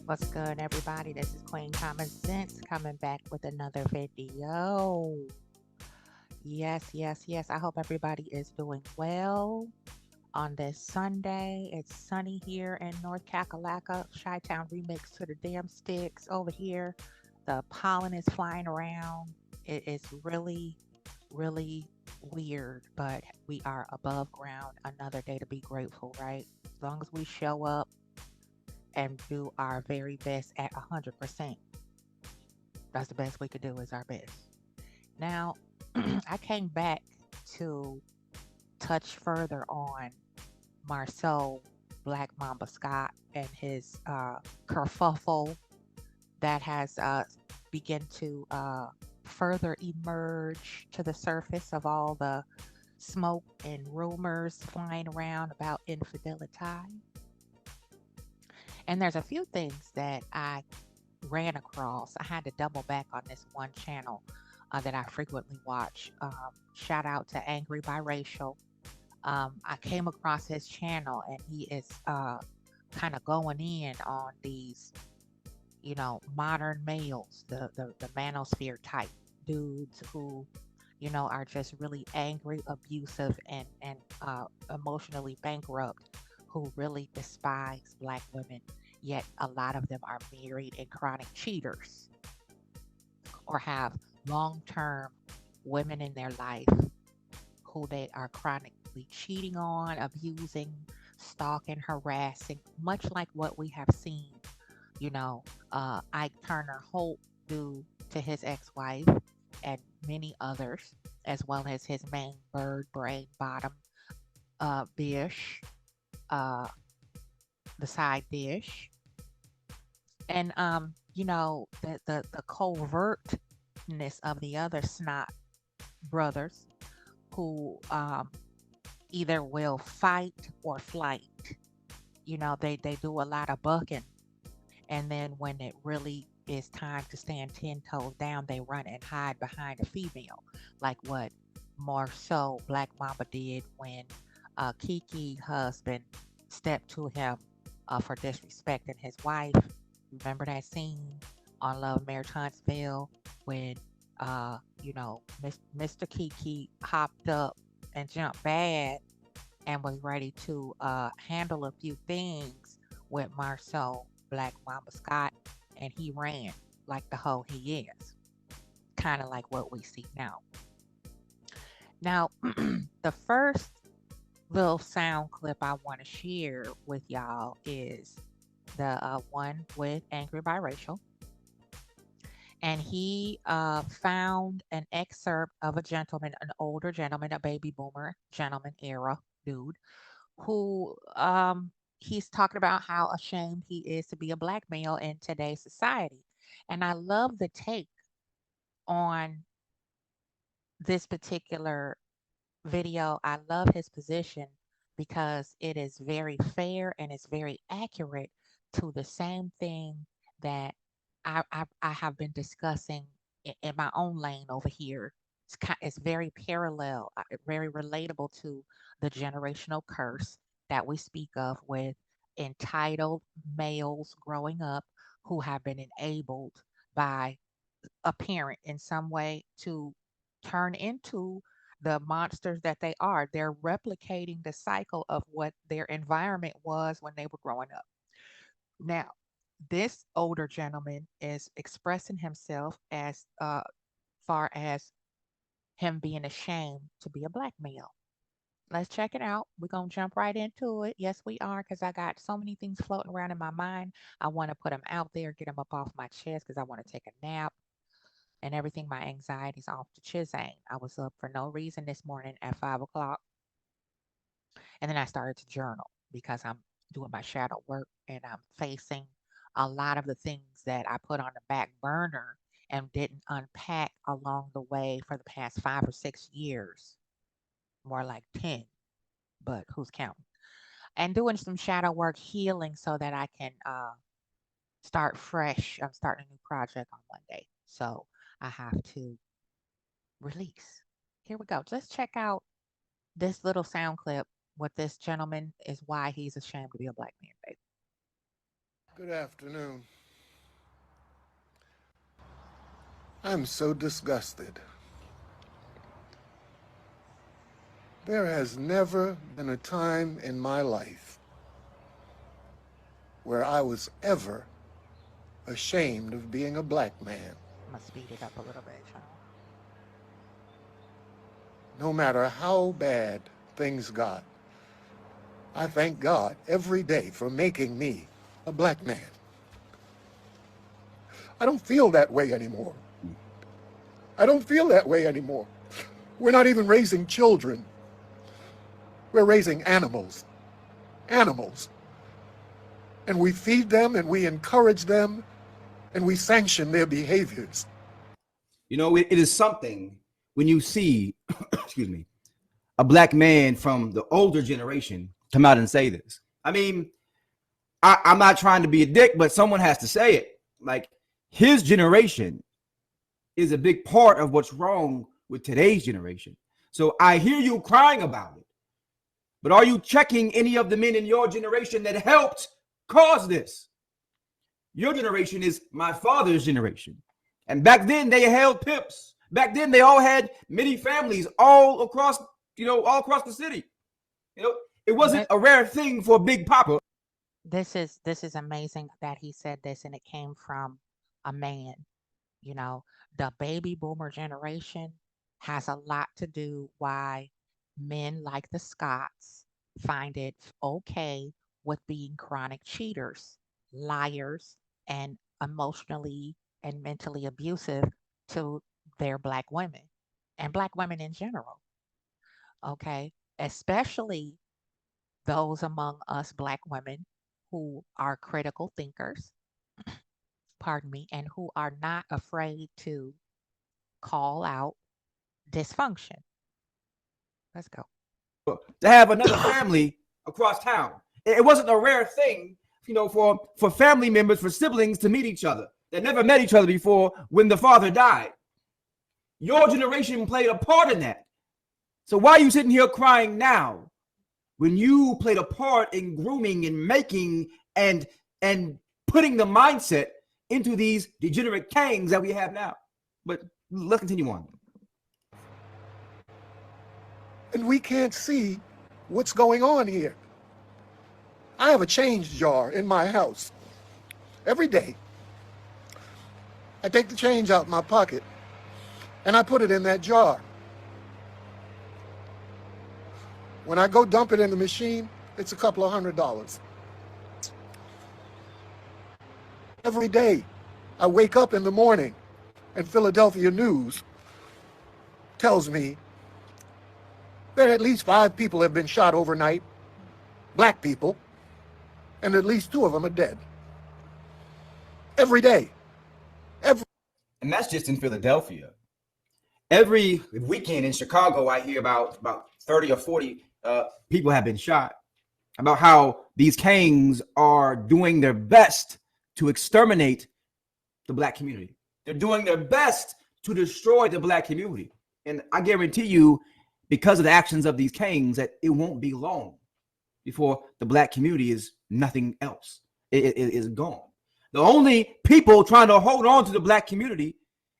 What's good, everybody? This is Queen Common Sense coming back with another video. Yes. I hope everybody is doing well on this Sunday. It's sunny here in North Kakalaka, Chi-Town remix to the damn sticks over here. The pollen is flying around. It is really weird, but we are above ground. Another day to be grateful, right? As long as we show up and do our very best at 100%. That's the best we could do is our best. Now, I came back to touch further on Marceau Black Mamba Scott and his kerfuffle that has begun to further emerge to the surface of all the smoke and rumors flying around about infidelity. And there's a few things that I ran across. I had to double back on this one channel that I frequently watch. Shout out to Angry Biracial. I came across his channel and he is kind of going in on these, modern males, the manosphere type dudes who, are just really angry, abusive, and emotionally bankrupt, who really despise Black women. Yet a lot of them are married and chronic cheaters or have long term women in their life who they are chronically cheating on, abusing, stalking, harassing, much like what we have seen, Ike Turner Holt do to his ex wife and many others, as well as his main bird brain bottom bish, uh, the side dish. And the covertness of the other snot brothers who either will fight or flight. They do a lot of bucking, and then when it really is time to stand 10 toes down, they run and hide behind a female, like what Marceau Black Mamba did when Kiki husband stepped to him for disrespecting his wife. Remember that scene on Love Marriage Huntsville when Mr. Kiki hopped up and jumped bad and was ready to handle a few things with Marceau Black Mamba Scott, and he ran like the hoe he is, kind of like what we see now. Now, the first little sound clip I want to share with y'all is the one with Angry Biracial. And he found an excerpt of a gentleman, an older gentleman, a baby boomer gentleman era dude, who he's talking about how ashamed he is to be a Black male in today's society. And I love the take on this particular video. I love his position because it is very fair and it's very accurate to the same thing that I have been discussing in my own lane over here. It's very parallel, very relatable to the generational curse that we speak of with entitled males growing up who have been enabled by a parent in some way to turn into the monsters that they are. They're replicating the cycle of what their environment was when they were growing up. Now, this older gentleman is expressing himself as far as him being ashamed to be a Black male. Let's check it out. We're going to jump right into it. Yes, we are, because I got so many things floating around in my mind. I want to put them out there, get them up off my chest because I want to take a nap and everything. My anxiety's off the chisane. I was up for no reason this morning at 5 o'clock, and then I started to journal because I'm doing my shadow work and I'm facing a lot of the things that I put on the back burner and didn't unpack along the way for the past 5 or 6 years, more like 10, but who's counting? And doing some shadow work healing so that I can start fresh. I'm starting a new project on Monday. So I have to release. Here we go. Let's check out this little sound clip. What this gentleman is why he's ashamed to be a Black man, baby. Good afternoon. I'm so disgusted. There has never been a time in my life where I was ever ashamed of being a black man. I'm gonna speed it up a little bit, y'all. No matter how bad things got, I thank God every day for making me a black man. I don't feel that way anymore. I don't feel that way anymore. We're not even raising children. We're raising animals. Animals. And we feed them and we encourage them and we sanction their behaviors. You know, it is something when you see, excuse me, a black man from the older generation come out and say this. I mean, I'm not trying to be a dick, but someone has to say it. Like, his generation is a big part of what's wrong with today's generation. So I hear you crying about it, but are you checking any of the men in your generation that helped cause this? Your generation is my father's generation. And back then they held pimps. Back then they all had many families all across, all across the city. You know, it wasn't Th- a rare thing for Big Papa. this is amazing that he said this, and it came from a man. You know, the baby boomer generation has a lot to do why men like the Scots find it okay with being chronic cheaters, liars, and emotionally and mentally abusive to their black women and black women in general. Okay. Especially those among us black women who are critical thinkers, pardon me, and who are not afraid to call out dysfunction. Let's go. To have another family across town. It wasn't a rare thing, for family members, for siblings to meet each other that never met each other before when the father died. Your generation played a part in that. So why are you sitting here crying now when you played a part in grooming and making and putting the mindset into these degenerate kangs that we have now? But let's continue on. And we can't see what's going on here. I have a change jar in my house. Every day, I take the change out of my pocket and I put it in that jar. When I go dump it in the machine, it's a couple of $100. Every day, I wake up in the morning and Philadelphia News tells me that at least 5 people have been shot overnight, black people, and at least 2 of them are dead. Every day. Every And that's just in Philadelphia. Every weekend in Chicago, I hear about 30 or 40 people have been shot. About how these kangs are doing their best to exterminate the black community. They're doing their best to destroy the black community. And I guarantee you, because of the actions of these kangs, that it won't be long before the black community is nothing else. It is gone. The only people trying to hold on to the black community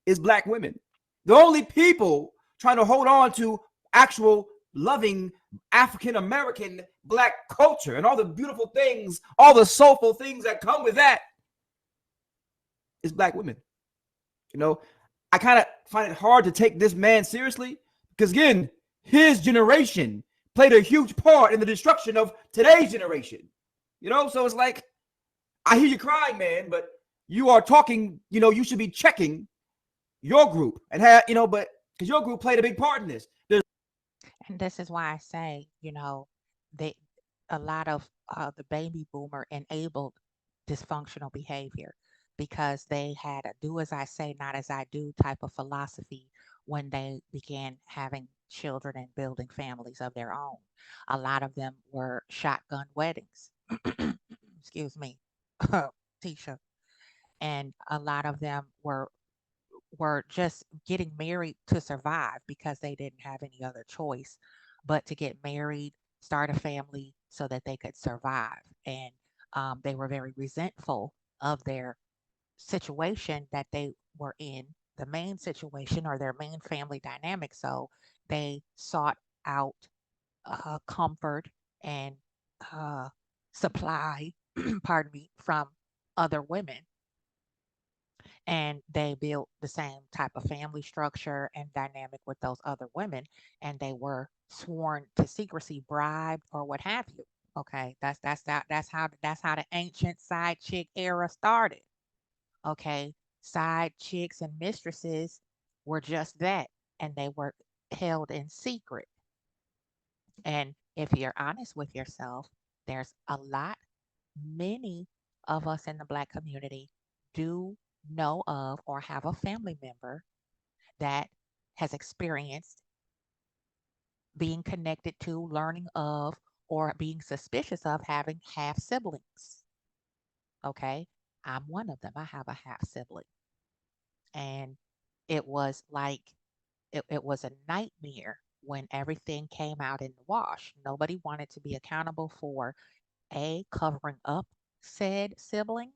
is black women. The only people trying to hold on to actual loving African American black culture and all the beautiful things, all the soulful things that come with that is black women. You know, I kind of find it hard to take this man seriously because, again, his generation played a huge part in the destruction of today's generation. So it's like, I hear you crying, man, but you are talking, you should be checking your group and have, but because your group played a big part in this. And this is why I say, they a lot of the baby boomer enabled dysfunctional behavior because they had a do as I say, not as I do type of philosophy when they began having children and building families of their own. A lot of them were shotgun weddings. Excuse me, Tisha. And a lot of them were just getting married to survive because they didn't have any other choice but to get married, start a family so that they could survive. And they were very resentful of their situation that they were in, the main situation or their main family dynamic. So they sought out comfort and uh, supply, pardon me, from other women. And they built the same type of family structure and dynamic with those other women. And they were sworn to secrecy, bribed, or what have you. Okay, that's how the ancient side chick era started. Okay, side chicks and mistresses were just that, and they were held in secret. And if you're honest with yourself, there's a lot, many of us in the Black community do know of or have a family member that has experienced being connected to, learning of, or being suspicious of having half siblings. Okay, I'm one of them. I have a half sibling. And it was like, it was a nightmare when everything came out in the wash. Nobody wanted to be accountable for A, covering up said sibling,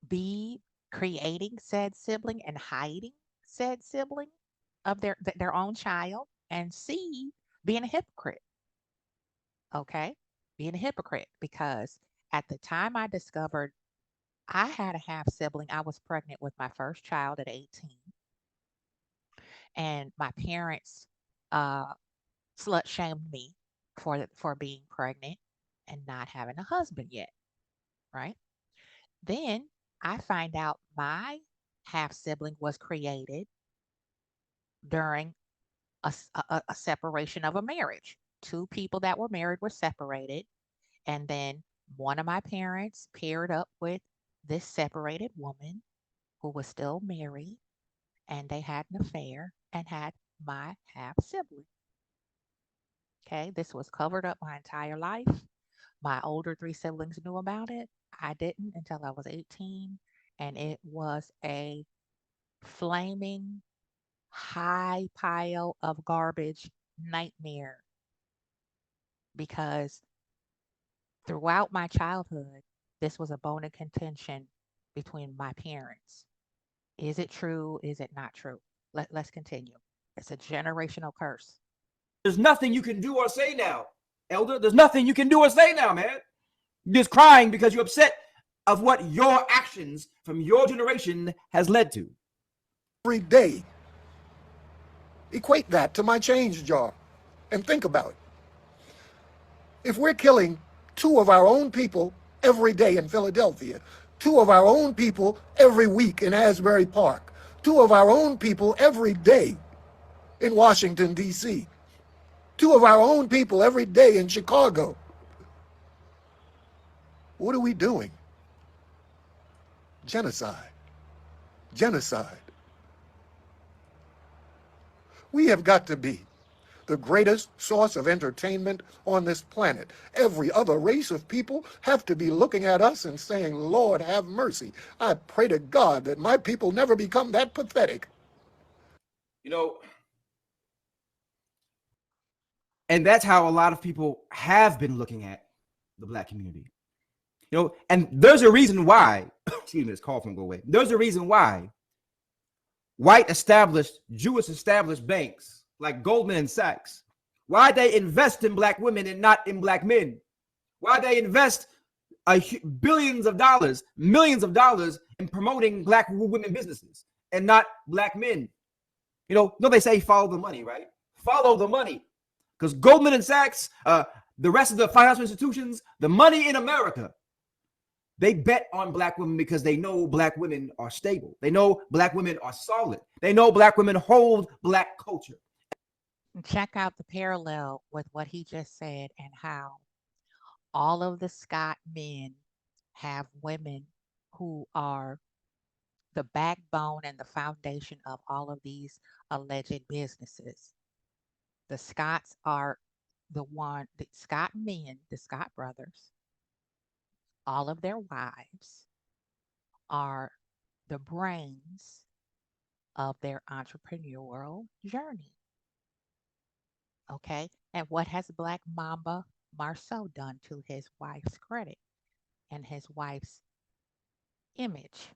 B, creating said sibling and hiding said sibling of their own child, and C, being a hypocrite. Okay, being a hypocrite because at the time I discovered I had a half sibling, I was pregnant with my first child at 18, and my parents uh, slut shamed me for being pregnant and not having a husband yet. Right then, I find out my half sibling was created during a separation of a marriage. Two people that were married were separated, and then one of my parents paired up with this separated woman who was still married, and they had an affair and had my half sibling. Okay, this was covered up my entire life. My older three siblings knew about it. I didn't until I was 18, and it was a flaming high pile of garbage nightmare because throughout my childhood, this was a bone of contention between my parents. Is it true? Is it not true? Let's continue. It's a generational curse. There's nothing you can do or say now, Elder. There's nothing you can do or say now, man. You're just crying because you're upset of what your actions from your generation has led to. Every day. Equate that to my change jar and think about it. If we're killing two of our own people every day in Philadelphia, two of our own people every week in Asbury Park, two of our own people every day in Washington, D.C., two of our own people every day in Chicago, what are we doing? Genocide. Genocide. We have got to be the greatest source of entertainment on this planet. Every other race of people have to be looking at us and saying, Lord, have mercy. I pray to God that my people never become that pathetic. You know, and that's how a lot of people have been looking at the Black community. You know, and there's a reason why, excuse me, this call from go away. There's a reason why white established, Jewish established banks like Goldman and Sachs, why they invest in Black women and not in Black men, why they invest billions of dollars, millions of dollars in promoting Black women businesses and not Black men. You know, no, they say follow the money, right? Follow the money. Because Goldman and Sachs, the rest of the financial institutions, the money in America, they bet on Black women because they know Black women are stable. They know Black women are solid. They know Black women hold Black culture. Check out the parallel with what he just said and how all of the Scott men have women who are the backbone and the foundation of all of these alleged businesses. The Scotts are the Scott men, the Scott brothers, all of their wives are the brains of their entrepreneurial journey. Okay. And what has Black Mamba Marceau done to his wife's credit and his wife's image?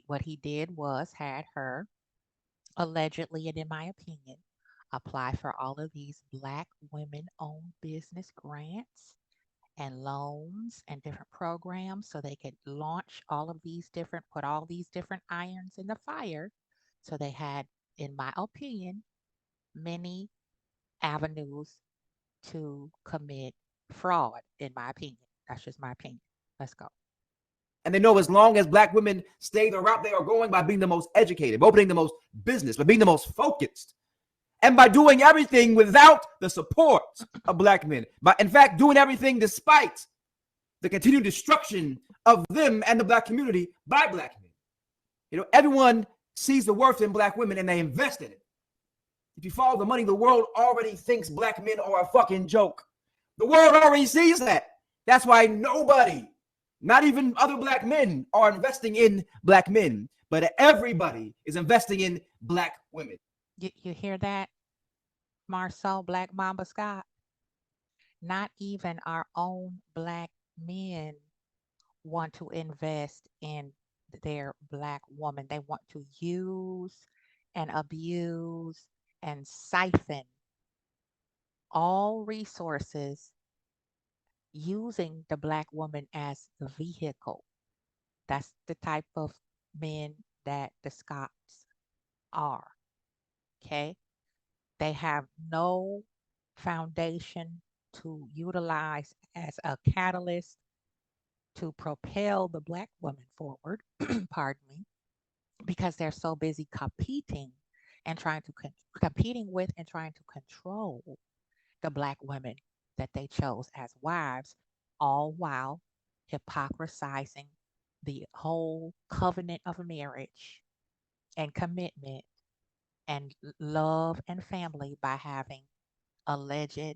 what he did was had her allegedly, and in my opinion, apply for all of these Black women owned business grants and loans and different programs so they could launch all of these different, put all these different irons in the fire. So they had, in my opinion, many avenues to commit fraud, in my opinion. That's just my opinion. Let's go. And they know as long as Black women stay the route they are going by being the most educated, by opening the most business, by being the most focused, and by doing everything without the support of Black men, by in fact doing everything despite the continued destruction of them and the Black community by Black men. You know, everyone sees the worth in Black women and they invest in it. If you follow the money, the world already thinks Black men are a fucking joke. The world already sees that. That's why nobody, not even other Black men, are investing in Black men, but everybody is investing in Black women. You hear that, Marceau, Black Mamba Scott? Not even our own Black men want to invest in their Black woman. They want to use and abuse and siphon all resources using the Black woman as the vehicle. That's the type of men that the Scots are. Okay. They have no foundation to utilize as a catalyst to propel the Black woman forward, pardon me, because they're so busy competing and trying to competing with and trying to control the Black women that they chose as wives, all while hypocrisizing the whole covenant of marriage and commitment and love and family by having alleged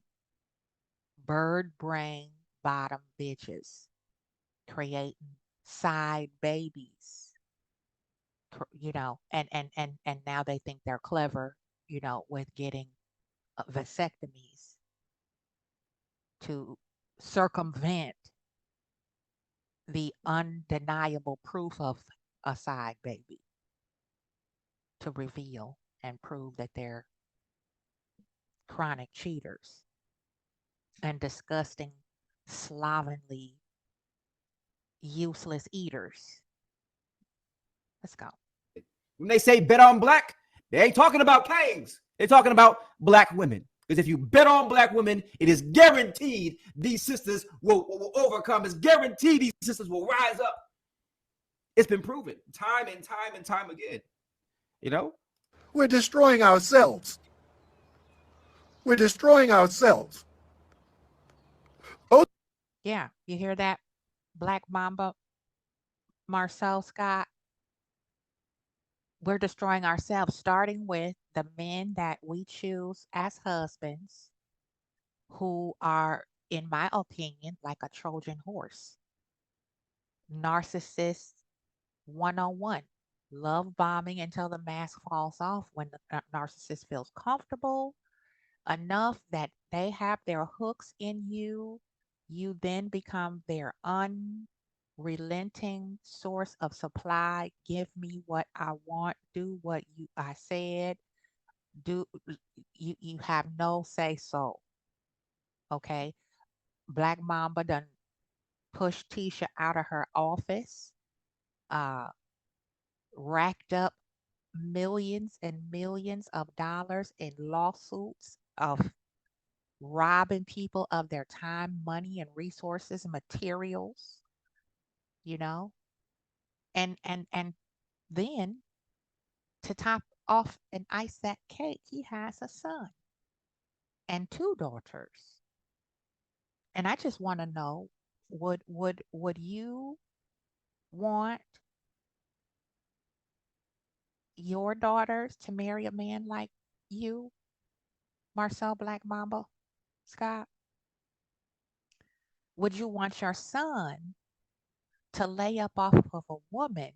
bird brain bottom bitches creating side babies, and now they think they're clever, with getting vasectomies to circumvent the undeniable proof of a side baby, to reveal and prove that they're chronic cheaters and disgusting, slovenly, useless eaters. Let's go. When they say bet on Black, they ain't talking about kings. They're talking about Black women. Because if you bet on Black women, it is guaranteed these sisters will overcome. It's guaranteed these sisters will rise up. It's been proven time and time and time again. You know? We're destroying ourselves. We're destroying ourselves. Oh, Yeah, you hear that, Black Mamba, Marcel Scott? We're destroying ourselves, starting with the men that we choose as husbands, who are, in my opinion, like a Trojan horse. Narcissist 101. Love bombing until the mask falls off when the narcissist feels comfortable enough that they have their hooks in you. You then become their unrelenting source of supply. Give me what I want. Do what I said. Do you have no say so? Okay. Black Mamba done pushed Tisha out of her office. Uh, racked up millions and millions of dollars in lawsuits of robbing people of their time, money, and resources and materials, you know? And then, to top off and ice that cake, he has a son and two daughters. And I just want to know, would you want your daughters to marry a man like you, Marcel Black Mamba Scott? Would you want your son to lay up off of a woman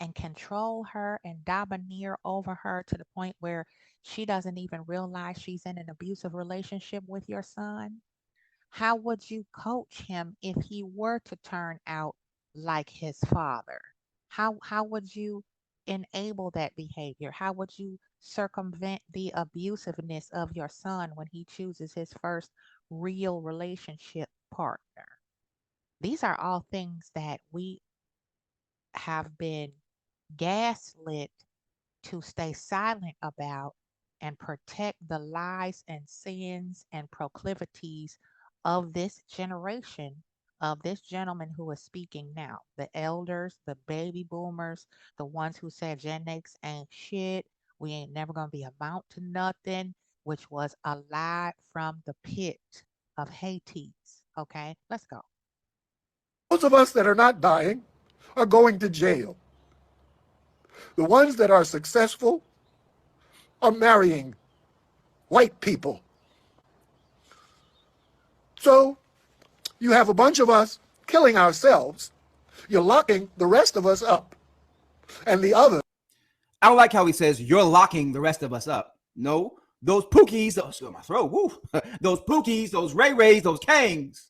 and control her and domineer over her to the point where she doesn't even realize she's in an abusive relationship with your son? How would you coach him if he were to turn out like his father? How would you enable that behavior? How would you circumvent the abusiveness of your son when he chooses his first real relationship partner? These are all things that we have been gaslit to stay silent about and protect the lies and sins and proclivities of this generation, of this gentleman who is speaking now. The elders, the baby boomers, the ones who said Gen X ain't shit, we ain't never gonna be amount to nothing, which was a lie from the pit of Hades. Okay, let's go. Those of us that are not dying are going to jail. The ones that are successful are marrying white people. So you have a bunch of us killing ourselves. You're locking the rest of us up. And the others. I don't like how he says you're locking the rest of us up. No, those pookies, those, my throat, woo, those pookies, those Ray Rays, those Kangs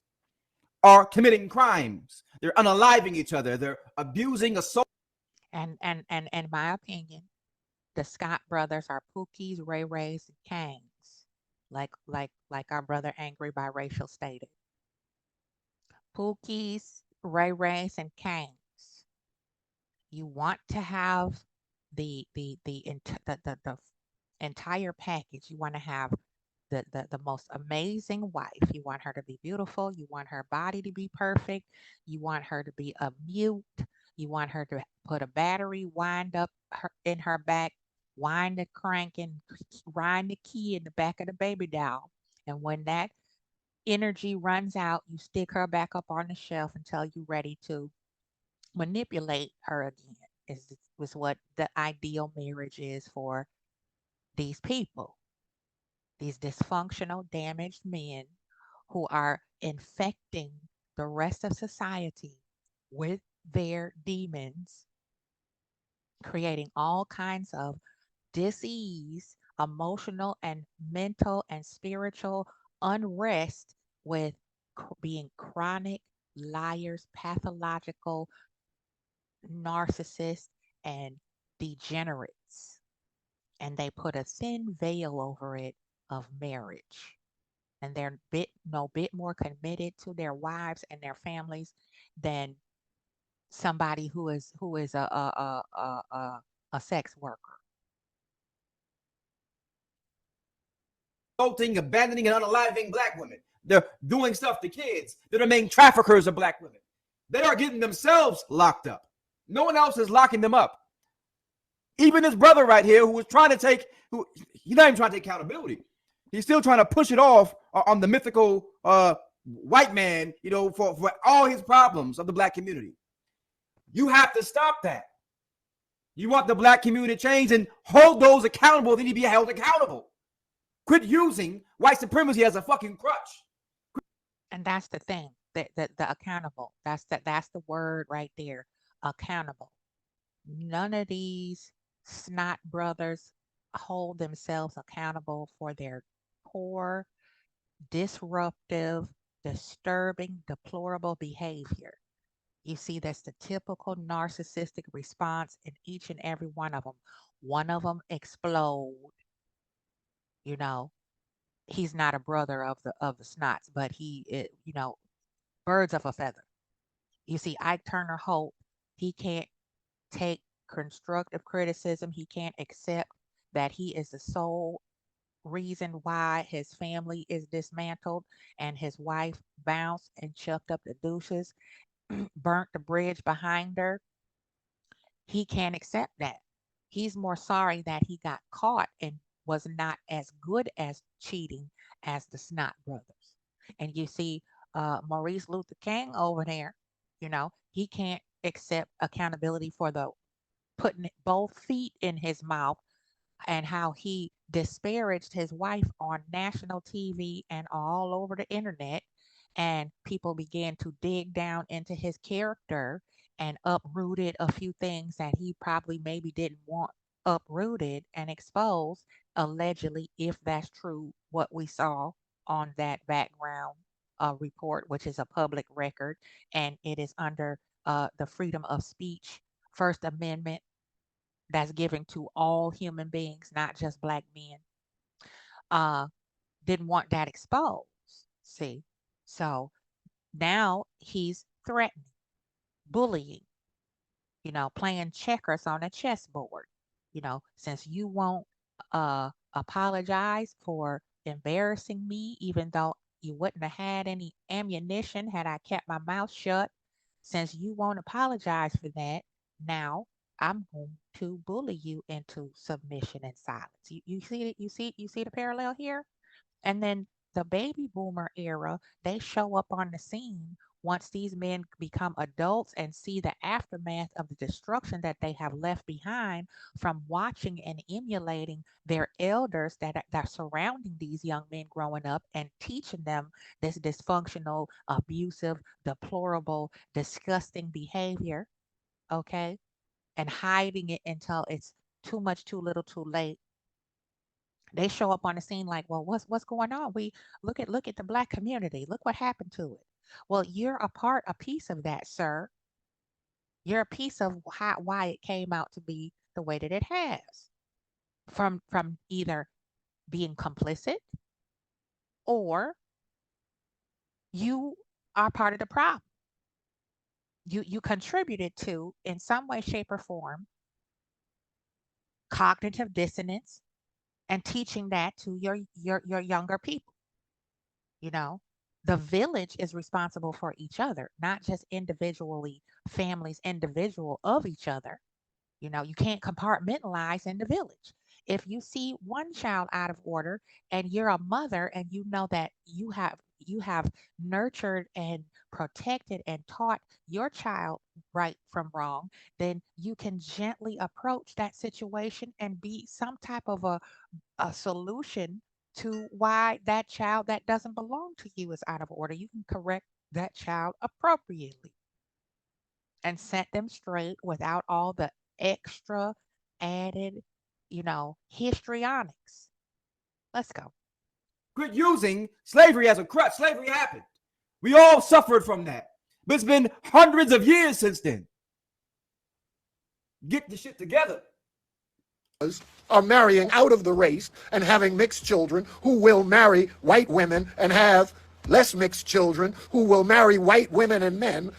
are committing crimes. They're unaliving each other. They're abusing, assault. And in my opinion, the Scott brothers are Pookies, Ray Rays, and Kangs, like our brother Angry Biracial stated. Pookies, Ray Rays, and Kangs. You want to have the entire package. You want to have the most amazing wife. You want her to be beautiful. You want her body to be perfect. You want her to be a mute. You want her to put a battery wind up in her back, wind the crank and wind the key in the back of the baby doll. And when that energy runs out, you stick her back up on the shelf until you're ready to manipulate her again. Is what the ideal marriage is for these people, these dysfunctional, damaged men who are infecting the rest of society with their demons, creating all kinds of disease, emotional and mental and spiritual unrest with being chronic liars, pathological narcissists, and degenerates. And they put a thin veil over it of marriage. And they're no bit more committed to their wives and their families than somebody who is a sex worker. Assaulting, abandoning, and unaliving black women. They're doing stuff to kids. They're the main traffickers of black women. They are getting themselves locked up. No one else is locking them up. Even this brother right here who was trying to take, he's not even trying to take accountability. He's still trying to push it off on the mythical white man, for all his problems of the black community. You have to stop that. You want the black community to change and hold those accountable, they need to be held accountable. Quit using white supremacy as a fucking crutch. And that's the thing. The accountable. That's the word right there. Accountable. None of these snot brothers hold themselves accountable for their poor, disruptive, disturbing, deplorable behavior. You see, that's the typical narcissistic response in each and every one of them. One of them explode. You know, he's not a brother of the snots, but birds of a feather. You see, Ike Turner Hope, he can't take constructive criticism. He can't accept that he is the sole reason why his family is dismantled and his wife bounced and chucked up the douches, burnt the bridge behind her. He can't accept that. He's more sorry that he got caught and was not as good as cheating as the Snot brothers. And you see, Maurice Luther King over there, he can't accept accountability for the putting both feet in his mouth and how he disparaged his wife on national TV and all over the internet. And people began to dig down into his character and uprooted a few things that he probably maybe didn't want uprooted and exposed, allegedly, if that's true, what we saw on that background report, which is a public record and it is under the freedom of speech, First Amendment that's given to all human beings, not just black men, uh, didn't want that exposed. See, so now he's threatening, bullying, playing checkers on a chessboard. Since you won't apologize for embarrassing me, even though you wouldn't have had any ammunition had I kept my mouth shut, since you won't apologize for that, now I'm going to bully you into submission and silence. You see it? You see the parallel here? And then the baby boomer era, they show up on the scene once these men become adults and see the aftermath of the destruction that they have left behind from watching and emulating their elders that are surrounding these young men growing up and teaching them this dysfunctional, abusive, deplorable, disgusting behavior, okay? And hiding it until it's too much, too little, too late. They show up on the scene like, well, what's going on? We look at the black community. Look what happened to it. Well, you're a piece of that, sir. You're a piece of why it came out to be the way that it has. From either being complicit or you are part of the problem. You contributed to, in some way, shape, or form, cognitive dissonance and teaching that to your younger people. You know, the village is responsible for each other, not just individually, families individual of each other. You can't compartmentalize in the village. If you see one child out of order and you're a mother and you know that you have nurtured and protected and taught your child right from wrong, then you can gently approach that situation and be some type of a solution to why that child that doesn't belong to you is out of order. You can correct that child appropriately and set them straight without all the extra added, histrionics. Let's go. Quit using slavery as a crutch. Slavery happened. We all suffered from that. But it's been hundreds of years since then. Get the shit together. Are marrying out of the race and having mixed children who will marry white women and have less mixed children who will marry white women and men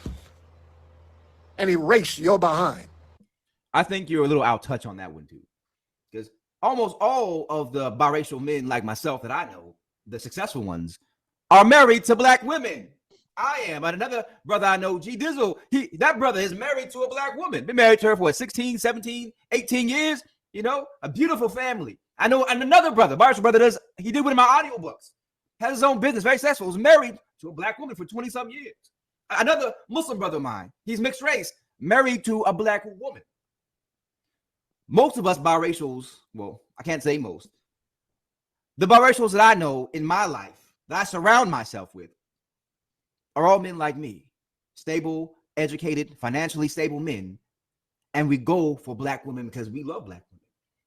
and erase your behind. I think you're a little out of touch on that one too. Because almost all of the biracial men like myself that I know, the successful ones, are married to black women. I am. And another brother I know, G Dizzle, that brother is married to a black woman. Been married to her for what, 16, 17, 18 years? A beautiful family. I know, and another brother, biracial brother, he did one of my audiobooks. Has his own business, very successful. Was married to a black woman for 20-some years. Another Muslim brother of mine, he's mixed race, married to a black woman. Most of us biracials, well, I can't say most. The biracials that I know in my life, that I surround myself with, are all men like me. Stable, educated, financially stable men. And we go for black women because we love black women.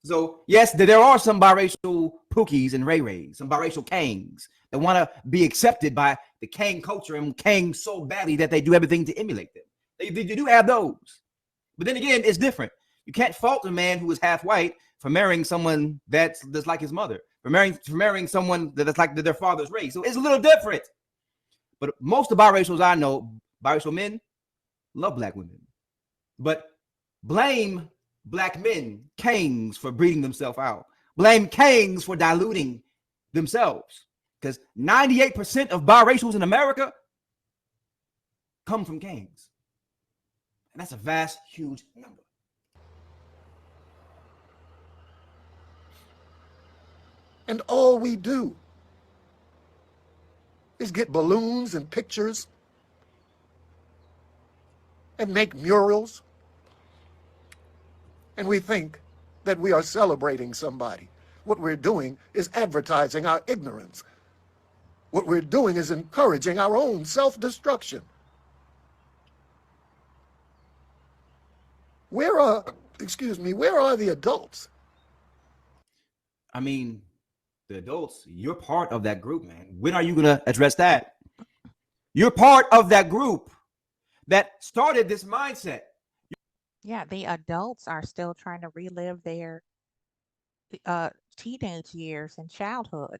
So, yes, there are some biracial Pookies and Ray Rays, some biracial Kangs that want to be accepted by the Kang culture and Kang so badly that they do everything to emulate them. They do have those. But then again, it's different. You can't fault a man who is half white for marrying someone that's like his mother, for marrying someone that's like their father's race. So it's a little different. But most of the biracials I know, biracial men, love black women. But blame black men, Kangs, for breeding themselves out. Blame Kangs for diluting themselves. Because 98% of biracials in America come from Kangs. And that's a vast, huge number. And all we do is get balloons and pictures and make murals. And we think that we are celebrating somebody. What we're doing is advertising our ignorance. What we're doing is encouraging our own self-destruction. Where are the adults? I mean, the adults, you're part of that group, man. When are you going to address that? You're part of that group. that started this mindset. Yeah, the adults are still trying to relive their uh, teenage years and childhood.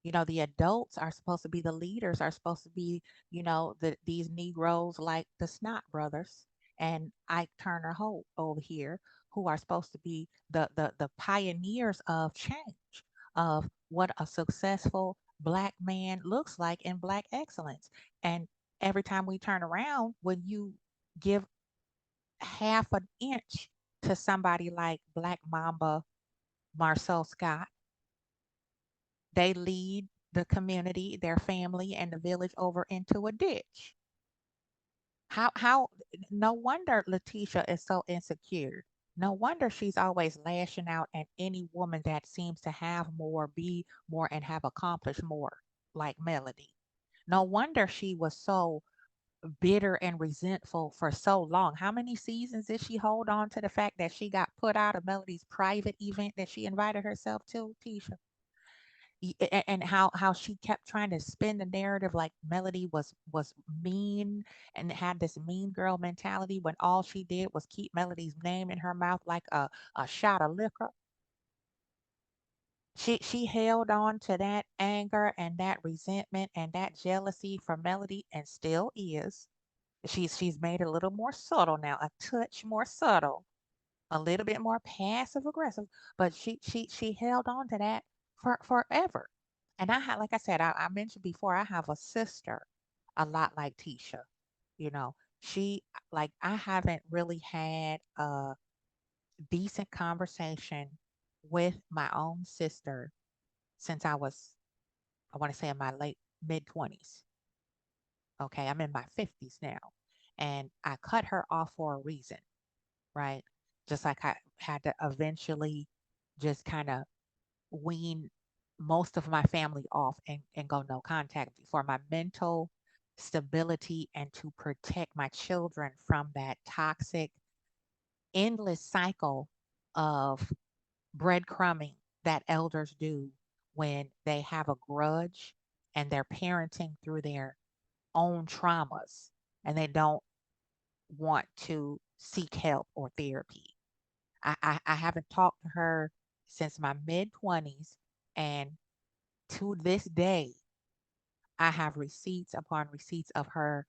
The adults are supposed to be the leaders, are supposed to be, these Negroes like the Snot brothers and Ike Turner Holt over here, who are supposed to be the pioneers of change, of what a successful black man looks like in black excellence. And every time we turn around, when you give half an inch to somebody like Black Mamba Marcel Scott, they lead the community, their family, and the village over into a ditch. How, no wonder Letitia is so insecure. No wonder she's always lashing out at any woman that seems to have more, be more, and have accomplished more, like Melody. No wonder she was so bitter and resentful for so long. How many seasons did she hold on to the fact that she got put out of Melody's private event that she invited herself to, Tisha? And how she kept trying to spin the narrative like Melody was mean and had this mean girl mentality when all she did was keep Melody's name in her mouth like a shot of liquor. She held on to that anger and that resentment and that jealousy for Melody and still is. She's made it a little more subtle now, a touch more subtle, a little bit more passive aggressive, but she held on to that for forever. And I had, like I said, I mentioned before, I have a sister, a lot like Tisha. You know, she like I haven't really had a decent conversation with my own sister since I want to say in my late mid 20s. Okay, I'm in my 50s now, and I cut her off for a reason, right? Just like I had to eventually just kind of wean most of my family off and go no contact for my mental stability and to protect my children from that toxic, endless cycle of breadcrumbing that elders do when they have a grudge and they're parenting through their own traumas and they don't want to seek help or therapy. I haven't talked to her since my mid 20s. And to this day, I have receipts upon receipts of her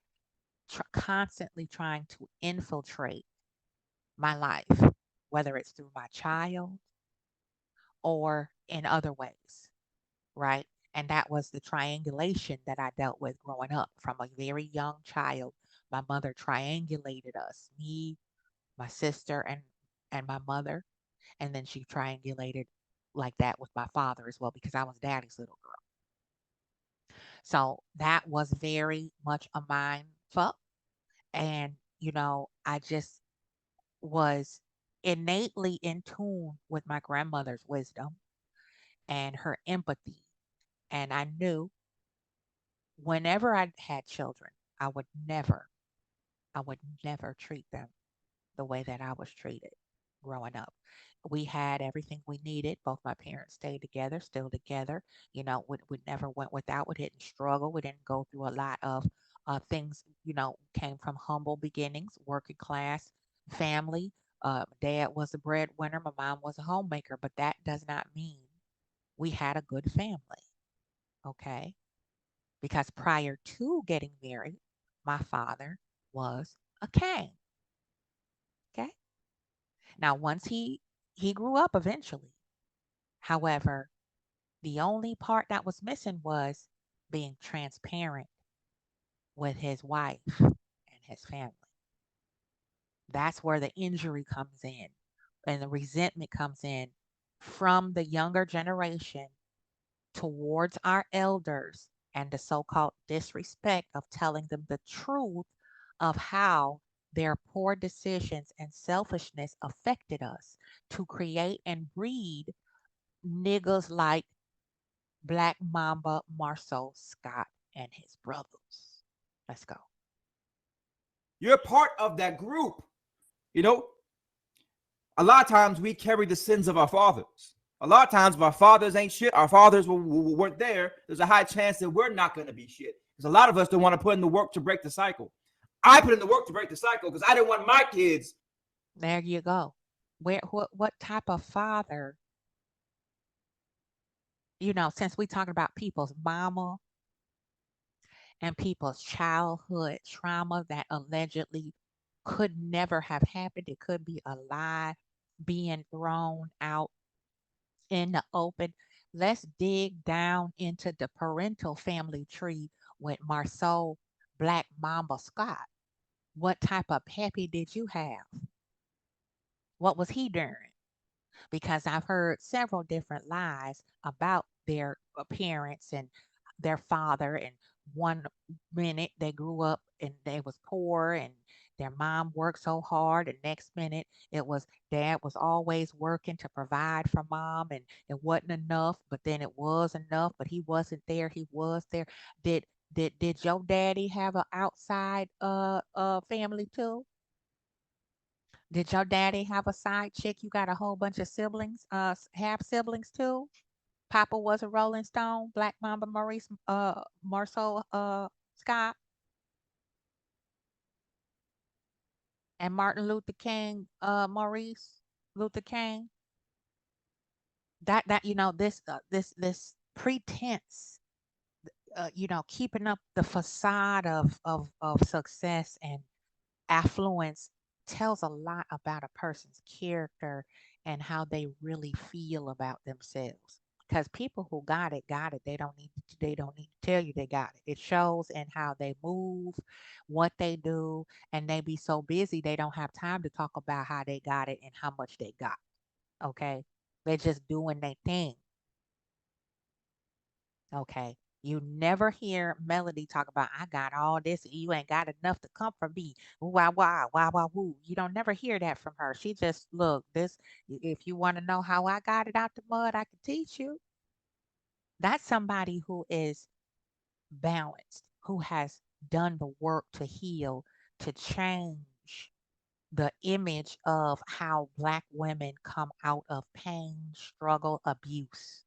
constantly trying to infiltrate my life, whether it's through my child or in other ways, right? And that was the triangulation that I dealt with growing up from a very young child. My mother triangulated us, me, my sister, and my mother. And then she triangulated like that with my father as well because I was daddy's little girl. So that was very much a mind fuck. And, I just was innately in tune with my grandmother's wisdom and her empathy. And I knew whenever I had children, I would never, I would never treat them the way that I was treated growing up. We had everything we needed. Both my parents stayed together, still together. We never went without. We didn't struggle. We didn't go through a lot of things, came from humble beginnings, working class family. Dad was a breadwinner. My mom was a homemaker, but that does not mean we had a good family. Okay. Because prior to getting married, my father was a king. Okay. Now, once he grew up eventually. However, the only part that was missing was being transparent with his wife and his family. That's where the injury comes in and the resentment comes in from the younger generation towards our elders and the so called disrespect of telling them the truth of how their poor decisions and selfishness affected us to create and breed niggas like Black Mamba Marceau Scott and his brothers. Let's go. You're part of that group. You know, a lot of times we carry the sins of our fathers. A lot of times, if our fathers ain't shit, our fathers weren't there, there's a high chance that we're not going to be shit. Because a lot of us don't want to put in the work to break the cycle. I put in the work to break the cycle because I didn't want my kids. There you go. What type of father, since we talking about people's mama and people's childhood trauma that allegedly could never have happened, it could be a lie being thrown out in the open. Let's dig down into the parental family tree with Marceau Black Mamba Scott. What type of pappy did you have? What was he doing? Because I've heard several different lies about their parents and their father. And one minute they grew up and they was poor and their mom worked so hard. And next minute it was dad was always working to provide for mom and it wasn't enough, but then it was enough, but he wasn't there. He was there. Did did your daddy have an outside family too? Did your daddy have a side chick? You got a whole bunch of siblings, half siblings too? Papa was a Rolling Stone, Black Mamba Maurice, Marceau, Scott, and Martin Luther King, Maurice Luther King. That this pretense, keeping up the facade of success and affluence tells a lot about a person's character and how they really feel about themselves. Because people who got it. They don't need to tell you they got it. It shows in how they move, what they do, and they be so busy they don't have time to talk about how they got it and how much they got. Okay. They're just doing their thing. Okay. You never hear Melody talk about, I got all this and you ain't got enough to come from me. Wah, wah, wah, wah, woo. You don't never hear that from her. She just, look, if you want to know how I got it out the mud, I can teach you. That's somebody who is balanced, who has done the work to heal, to change the image of how Black women come out of pain, struggle, abuse.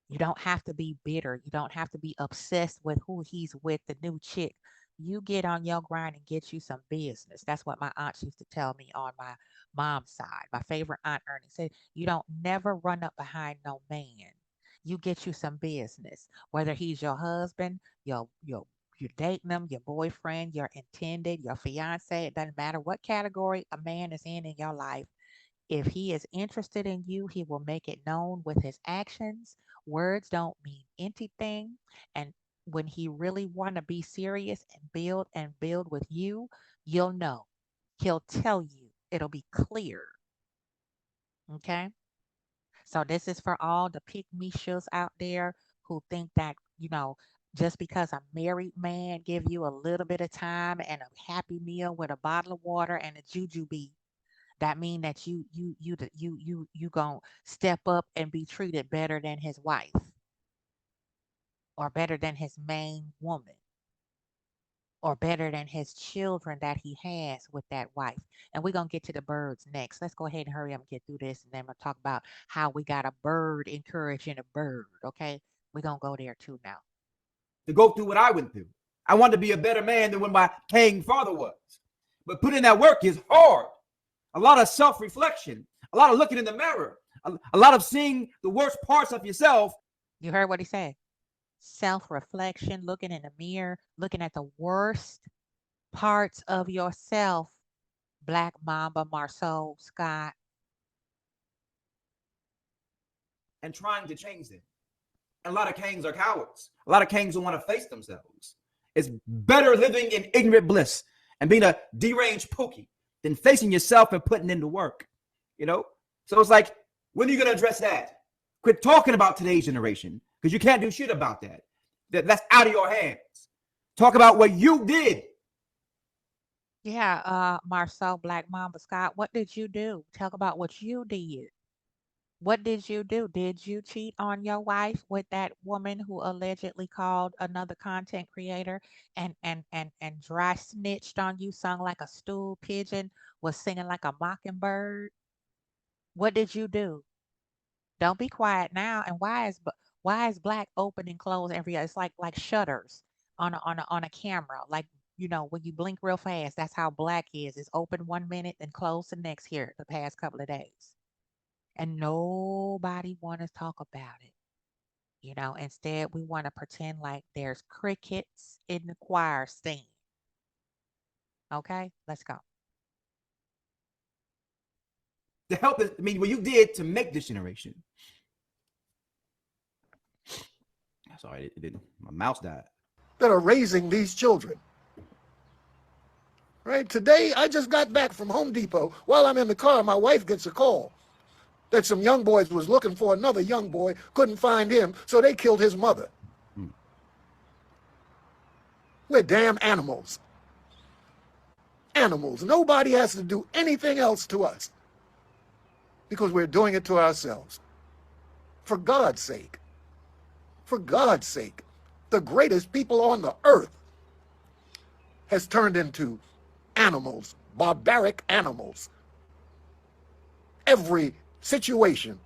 You don't have to be bitter. You don't have to be obsessed with who he's with, the new chick. You get on your grind and get you some business. That's what my aunts used to tell me on my mom's side. My favorite aunt Ernie said, you don't never run up behind no man. You get you some business. Whether he's your husband, you're dating him, your boyfriend, your intended, your fiance. It doesn't matter what category a man is in your life. If he is interested in you, he will make it known with his actions. Words don't mean anything. And when he really want to be serious and build with you, you'll know. He'll tell you. It'll be clear. Okay? So this is for all the pick me shoes out there who think that, just because a married man give you a little bit of time and a happy meal with a bottle of water and a jujube, that mean that you gonna step up and be treated better than his wife or better than his main woman or better than his children that he has with that wife. And we're gonna get to the birds next. Let's go ahead and hurry up and get through this and then we'll talk about how we got a bird encouraging a bird. Okay. We're gonna go there too now. To go through what I went through. I wanted to be a better man than what my paying father was. But putting that work is hard. A lot of self-reflection, a lot of looking in the mirror, a lot of seeing the worst parts of yourself. You heard what he said. Self reflection, looking in the mirror, looking at the worst parts of yourself, Black Mamba, Marceau, Scott. And trying to change them. And a lot of kings are cowards. A lot of kings don't want to face themselves. It's better living in ignorant bliss and being a deranged pookie than facing yourself and putting in the work. So it's like, when are you going to address that? Quit talking about today's generation because you can't do shit about that. That's out of your hands. Talk about what you did. Yeah, Marceau, Black Mamba, Scott, what did you do? Talk about what you did. What did you do? Did you cheat on your wife with that woman who allegedly called another content creator and dry snitched on you, sung like a stool pigeon, was singing like a mockingbird? What did you do? Don't be quiet now. And why is black open and close every? It's like shutters on a camera. Like when you blink real fast, that's how black is. It's open 1 minute and closed the next here the past couple of days. And nobody want to talk about it. Instead we want to pretend like there's crickets in the choir singing. Okay, let's go. To help this, I mean, what you did to make this generation. Sorry, it didn't. My mouse died. that are raising these children. Right? Today, I just got back from Home Depot. While I'm in the car, my wife gets a call that some young boys was looking for another young boy, couldn't find him, so they killed his mother. We're damn animals. Animals. Nobody has to do anything else to us because we're doing it to ourselves. For God's sake. For God's sake. The greatest people on the earth has turned into animals, barbaric animals. Every situation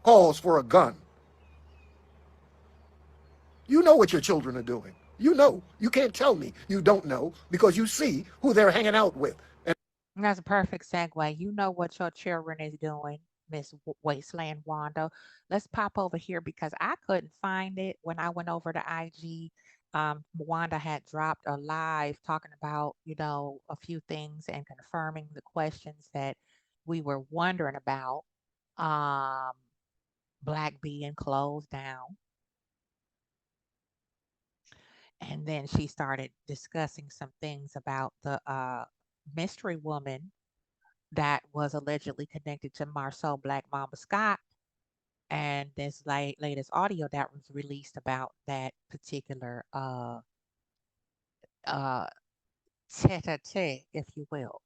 calls for a gun. You know what your children are doing. You know. You can't tell me you don't know because you see who they're hanging out with. And That's a perfect segue. You know what your children is doing, Miss Wasteland Wanda. Let's pop over here because I couldn't find it when I went over to IG. Wanda had dropped a live talking about, a few things and confirming the questions that we were wondering about. Um, Black being closed down. And then she started discussing some things about the mystery woman that was allegedly connected to Marceau Black Mamba Scott, and this latest audio that was released about that particular uh tete-a-tete, if you will.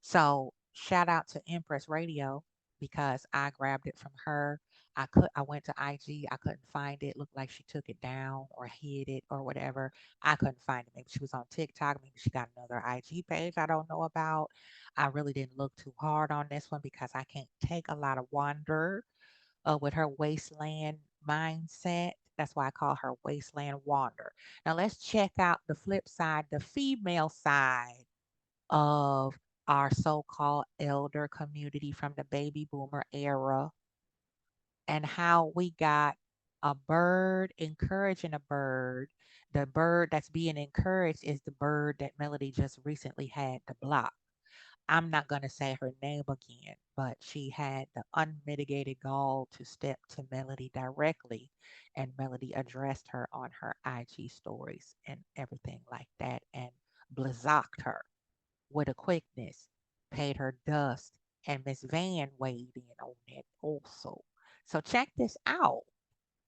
So shout out to Empress Radio because I grabbed it from her. I went to IG, I couldn't find it. Looked like she took it down or hid it or whatever. I couldn't find it. Maybe she was on TikTok, maybe she got another IG page I don't know about. I really didn't look too hard on this one because I can't take a lot of wonder with her wasteland mindset. That's why I call her Wasteland Wander. Now let's check out the flip side, the female side of our so-called elder community from the baby boomer era and how we got a bird encouraging a bird. The bird that's being encouraged is the bird that Melody just recently had to block. I'm not going to say her name again, but she had the unmitigated gall to step to Melody directly, and Melody addressed her on her IG stories and everything like that and blizzaked her with a quickness, paid her dust, and Miss Van weighed in on it also. So check this out.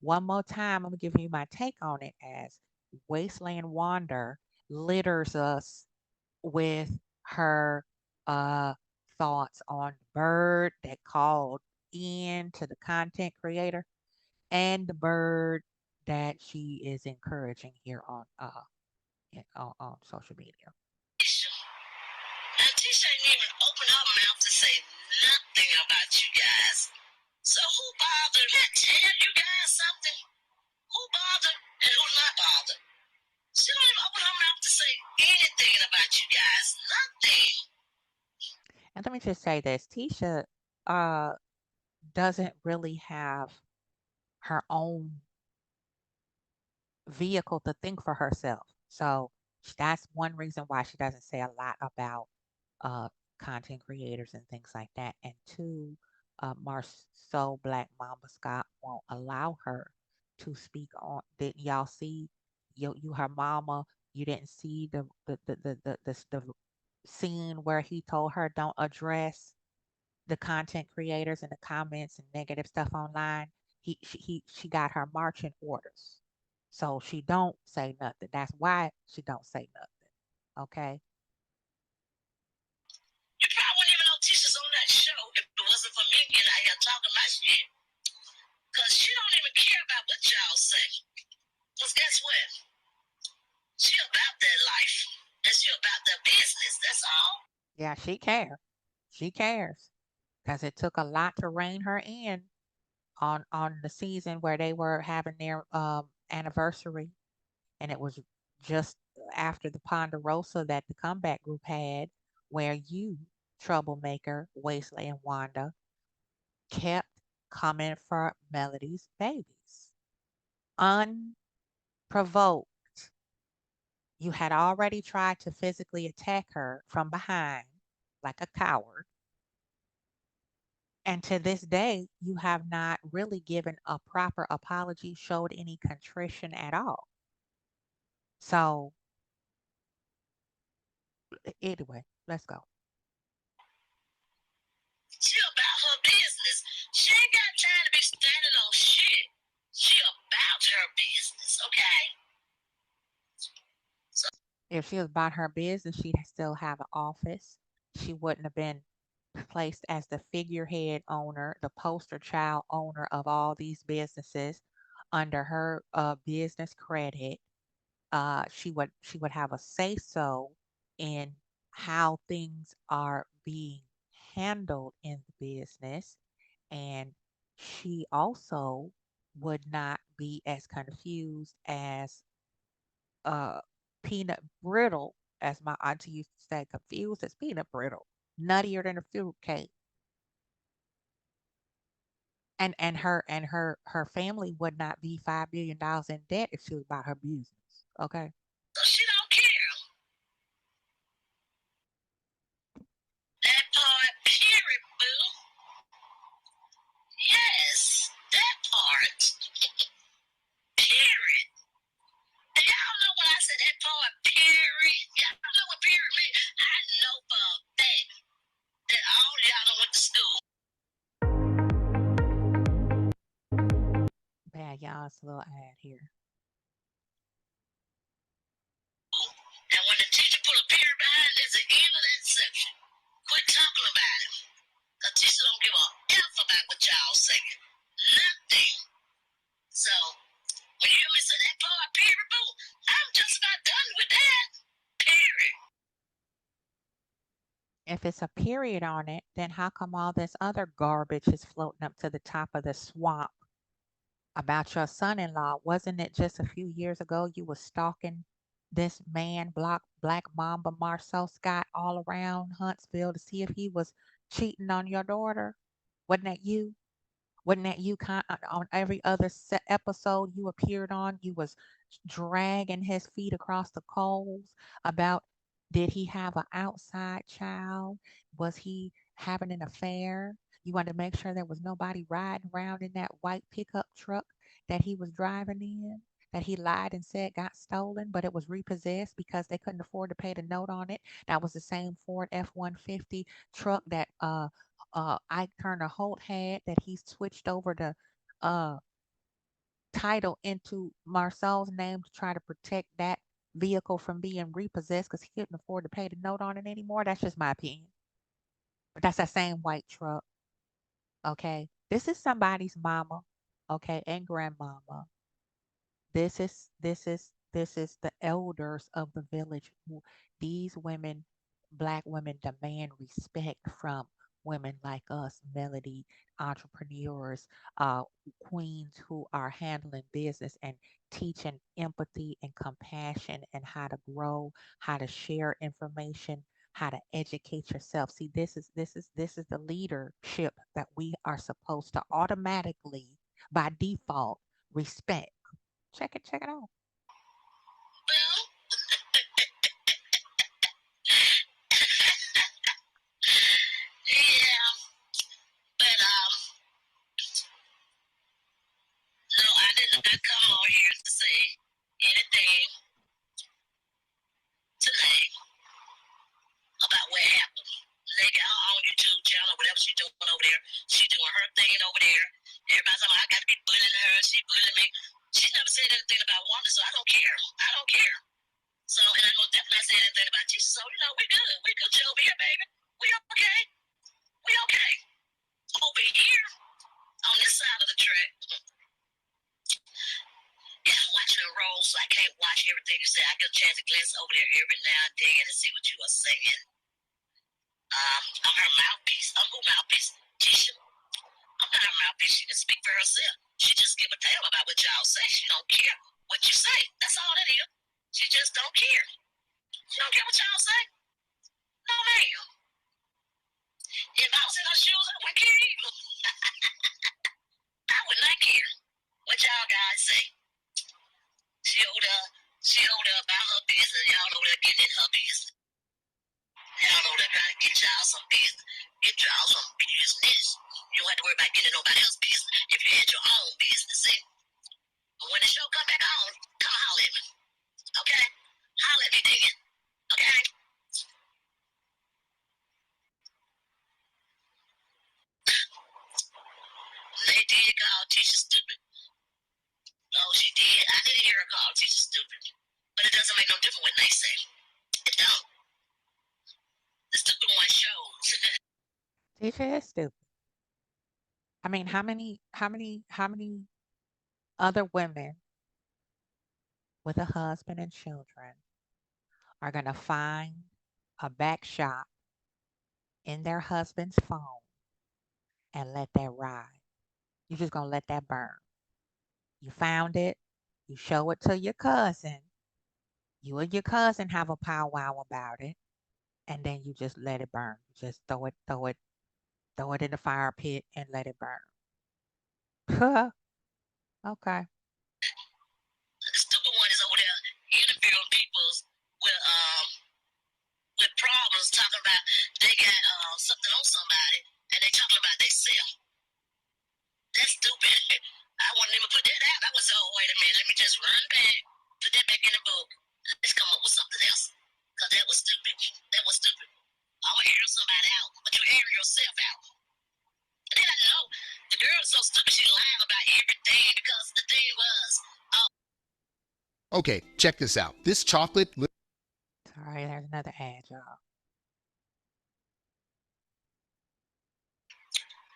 One more time, I'm gonna give you my take on it as Wasteland Wander litters us with her uh thoughts on the bird that called in to the content creator and the bird that she is encouraging here on social media. And Tisha didn't even open her mouth to say nothing about you guys. So who bothered? Can I tell you guys something? Who bothered and who's not bothered? She don't even open her mouth to say anything about you guys. Nothing. And let me just say this, Tisha uh doesn't really have her own vehicle to think for herself. So that's one reason why she doesn't say a lot about uh, content creators and things like that. And two, Marceau Black Mamba Scott won't allow her to speak on. Didn't y'all see you her mama? You didn't see the scene where he told her don't address the content creators and the comments and negative stuff online. She got her marching orders, so she don't say nothing. That's why she don't say nothing. Okay. You probably wouldn't even know Tisha's on that show if it wasn't for me getting out here talking my shit. Because she don't even care about what y'all say. Because guess what? She about that life. And she about that business. That's all. Yeah, she cares. She cares because it took a lot to rein her in on the season where they were having their anniversary, and it was just after the Ponderosa that the comeback group had, where you, troublemaker, Wasteland Wanda, kept coming for Melody's babies. Unprovoked. You had already tried to physically attack her from behind like a coward. And to this day, you have not really given a proper apology, showed any contrition at all. So, anyway, let's go. She about her business. She ain't got time to be standing on shit. She about her business, okay? So If she was about her business, she'd still have an office. She wouldn't have been placed as the figurehead owner, the poster child owner of all these businesses under her business credit. She would have a say so in how things are being handled in the business, and she also would not be as confused as uh peanut brittle, as my auntie used to say, confused as peanut brittle, nuttier than a fruit cake. And her family would not be $5 billion in debt if she was about her business. Okay. she don't care. That part, period, boo. Yes, that part, period. And y'all know when I said that part, period. Y'all know what period means. I know for a fact that all y'all done went to school. Bad y'all, it's a little ad here. And when the teacher put a period behind it, it's the end of that section. Quit talking about it. The teacher don't give a F about what y'all saying. Nothing. So, when you hear me say that part, period, boo, I'm just about done with that. Period. If it's a period on it, then how come all this other garbage is floating up to the top of the swamp about your son-in-law? Wasn't it just a few years ago you was stalking this man, Black Mamba Marcel Scott, all around Huntsville to see if he was cheating on your daughter? Wasn't that you? Wasn't that you on every other episode you appeared on? You was dragging his feet across the coals about, did he have an outside child? Was he having an affair? You wanted to make sure there was nobody riding around in that white pickup truck that he was driving in, that he lied and said got stolen, but it was repossessed because they couldn't afford to pay the note on it. That was the same Ford F-150 truck that Ike Turner Holt had, that he switched over to uh title into Marcel's name to try to protect that vehicle from being repossessed because he couldn't afford to pay the note on it anymore. That's just my opinion. But that's that same white truck. Okay. This is somebody's mama, okay, and grandmama. This is the elders of the village who these women, black women, demand respect from women like us, Melody, entrepreneurs, uh, queens who are handling business and teaching empathy and compassion and how to grow, how to share information, how to educate yourself. See, this is the leadership that we are supposed to automatically, by default, respect. Check it out. Boo. Yeah, but no, I did not come on here to say anything tonight about what happened. Lady on YouTube channel, whatever she's doing over there, she doing her thing over there. Everybody's like, I got to be bullying her. She bullying me. She never said anything about Wanda, so I don't care. I don't care. So, and I most definitely not saying anything about Jesus. So, we good. We good over here, baby. We okay. We okay. Over here, on this side of the track, yeah, I'm watching the roll, so I can't watch everything you say. I get a chance to glance over there every now and then and see what you are saying. I'm her mouthpiece. I'm who mouthpiece? Tisha. I'm not her mouthpiece. She can speak for herself. She just give a damn about what y'all say. She don't care what you say. That's all that is. She just don't care. She don't care what y'all say. No, ma'am. If I was in her shoes, I wouldn't care either. I would not care what y'all guys say. She over there, she over there about her business. Y'all over there getting in her business. Y'all over there trying to get y'all some business. Get y'all some business. You don't have to worry about getting nobody else's business if you had your own business. See? But when the show come back on, come holler at me. Okay? Holler at me then. Okay? They did call teacher stupid. Oh, she did. I didn't hear her call teacher stupid. But it doesn't make no difference what they say. It don't. The stupid one shows. Teacher is stupid. I mean, how many other women with a husband and children are gonna find a back shop in their husband's phone and let that ride? You just gonna let that burn. You found it, you show it to your cousin, you and your cousin have a powwow about it, and then you just let it burn. You just throw it in the fire pit and let it burn. Okay. The stupid one is over there interviewing people with um with problems, talking about they got something on somebody, and they talking about they self. That's stupid. I wouldn't even put that out. I was oh wait a minute, let me just run back, put that back in the book. Let's come up with something else. Cause that was stupid. That was stupid. I'm gonna air somebody out, but you air yourself out. And then I know the girl's so stupid she lying about everything because the thing was, oh, Okay, check this out. This chocolate. Sorry, there's another ad, y'all.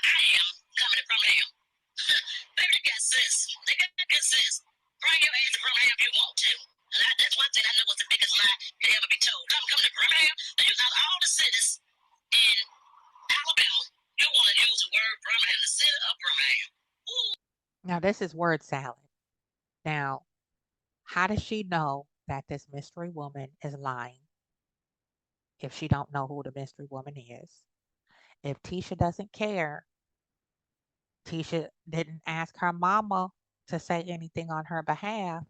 I am coming from him. Baby, they got sense. They got good sense. Bring your ass to Birmingham if you want to. That's one thing I know was the biggest lie you ever be told. I'm coming to Birmingham. Then you got all the cities in Alabama. You want to use the word Birmingham, the city of Birmingham. Ooh. Now this is word salad. Now, how does she know that this mystery woman is lying if she don't know who the mystery woman is? If Tisha doesn't care, Tisha didn't ask her mama to say anything on her behalf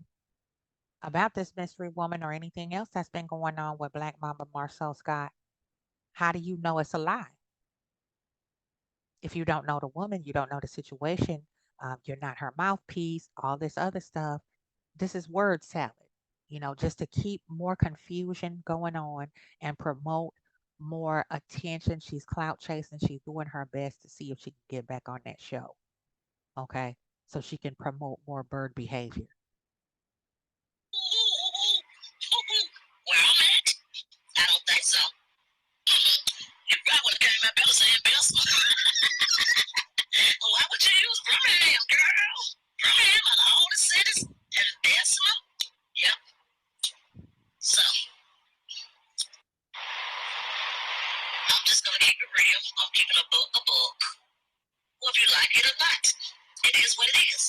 about this mystery woman or anything else that's been going on with Black Mama Marcel Scott. How do you know it's a lie? If you don't know the woman, you don't know the situation, you're not her mouthpiece, all this other stuff. This is word salad, just to keep more confusion going on and promote more attention. She's clout chasing. She's doing her best to see if she can get back on that show. Okay. So she can promote more bird behavior. Where I'm at? I don't think so. You probably would have came out better saying Bessemer. Why would you use Birmingham, girl? Birmingham are the oldest cities and Bessemer. Yep. So I'm just gonna keep it real. I'm keeping a book a book. Well, if you like it or not, it is what it is.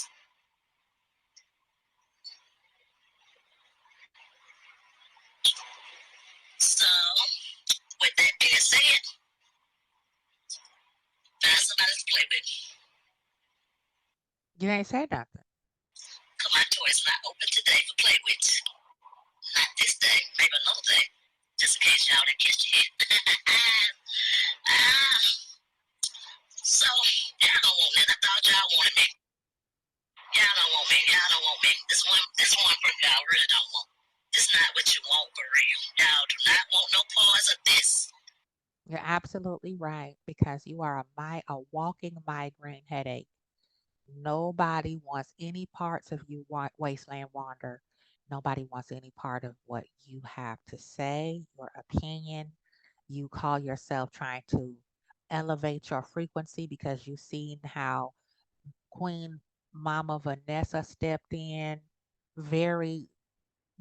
So, with that being said, find somebody to play with. You ain't say nothing. Cause my toys not open today for play with. Not this day, maybe another day. Just in case y'all didn't catch it. ah, so y'all don't want me. I thought y'all wanted me. Y'all don't want me. Y'all don't want me. This one from y'all really don't want. It's not what you want for real. Y'all do not want no parts of this. You're absolutely right because you are a walking migraine headache. Nobody wants any parts of you, Wasteland Wander. Nobody wants any part of what you have to say, your opinion. You call yourself trying to elevate your frequency because you've seen how Queen Mama Vanessa stepped in very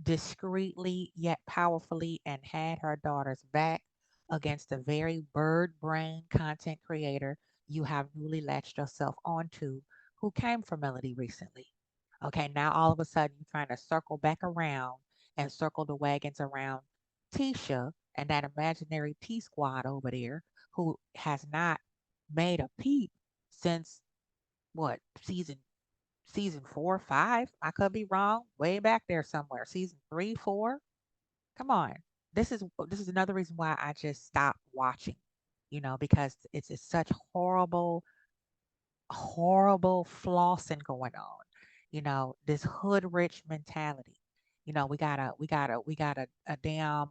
discreetly yet powerfully and had her daughter's back against the very bird brain content creator you have newly latched yourself onto who came from Melody recently. Okay, now all of a sudden you're trying to circle back around and circle the wagons around Tisha and that imaginary T squad over there who has not made a peep since what season 4, 5? I could be wrong. Way back there somewhere. Season 3, 4. Come on. This is another reason why I just stopped watching. Because it's such horrible flossing going on. This hood rich mentality. We got a damn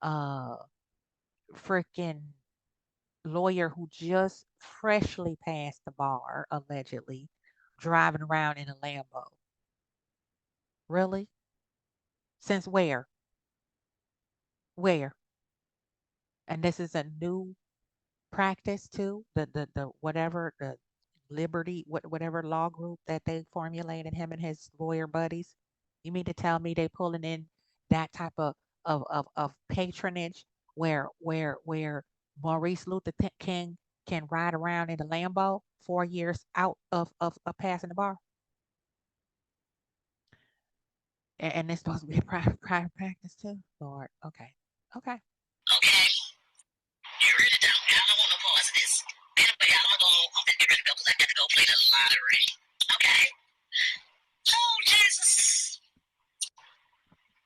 uh freaking lawyer who just freshly passed the bar, allegedly, driving around in a Lambo. Really? Since where? Where? And this is a new practice too. The whatever the Liberty, whatever law group that they formulated, him and his lawyer buddies. You mean to tell me they pulling in that type of patronage where Maurice Luther King can ride around in a Lambo 4 years out of passing the bar? And it's supposed to be a private practice too? Lord, okay. Okay. Okay? You really don't. Y'all don't want no parts of this. Anyway, I'm gonna get ready to go because I got to go play the lottery. Okay? Oh, Jesus.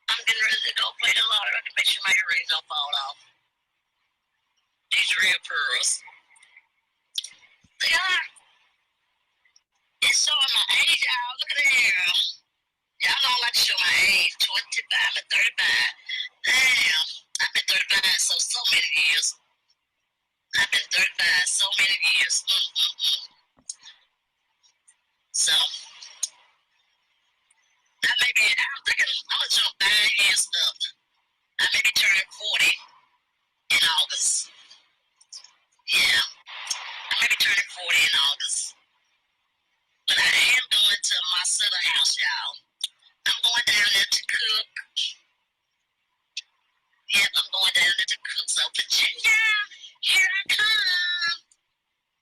I'm getting ready to go play the lottery. I can make sure my earrings don't fall off. These real pearls. They are. It's showing my age, y'all. Look at the hair. Y'all don't like to show my age. 25 and 35. Damn. I've been 35 so many years. I've been 35 so many years. So, I'm thinking I'm going to jump 5 years up. I may be turning 40 in August. Yeah, I may be turning 40 in August. But I am going to my southern house, y'all. I'm going down there to cook. Yep, I'm going down there to cook. So, Virginia, here I come.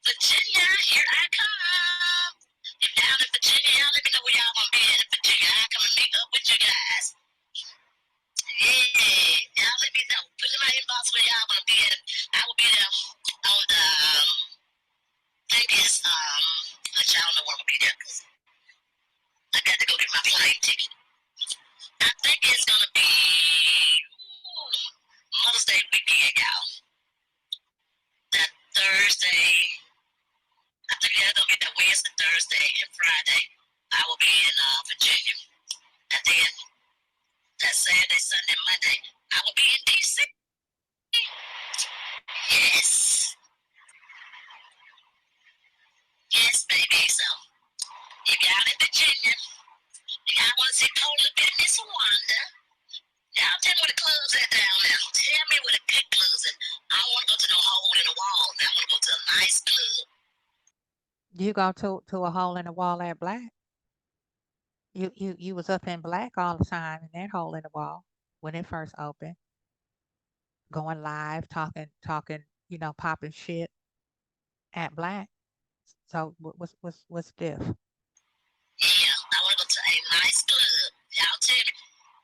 Virginia, here I come. If down in Virginia, y'all let me know where y'all want to be in Virginia. I'll come and meet up with you guys. Yeah, y'all let me know. Put in my inbox where y'all want to be at. I will be there on the, I think it's, let y'all know where I'm going to be there because I got to go get my plane ticket. I think it's going to be Mother's Day weekend, y'all. That Thursday, I think it's going to be that Wednesday, Thursday, and Friday. I will be in Virginia. And then that Saturday, Sunday, Monday, I will be in D.C. Yes. Yes, baby. So, if y'all in Virginia, y'all want to see Polar Business Wanda, y'all tell me where the clubs at down there. Tell me where the good clubs at. I don't want to go to no hole in the wall. I want to go to a nice club. You go to a hole in the wall at Black? You was up in Black all the time in that hole in the wall when it first opened, going live, talking, popping shit at Black. So what's diff? Yeah, I want to go to a nice club. Y'all tell me.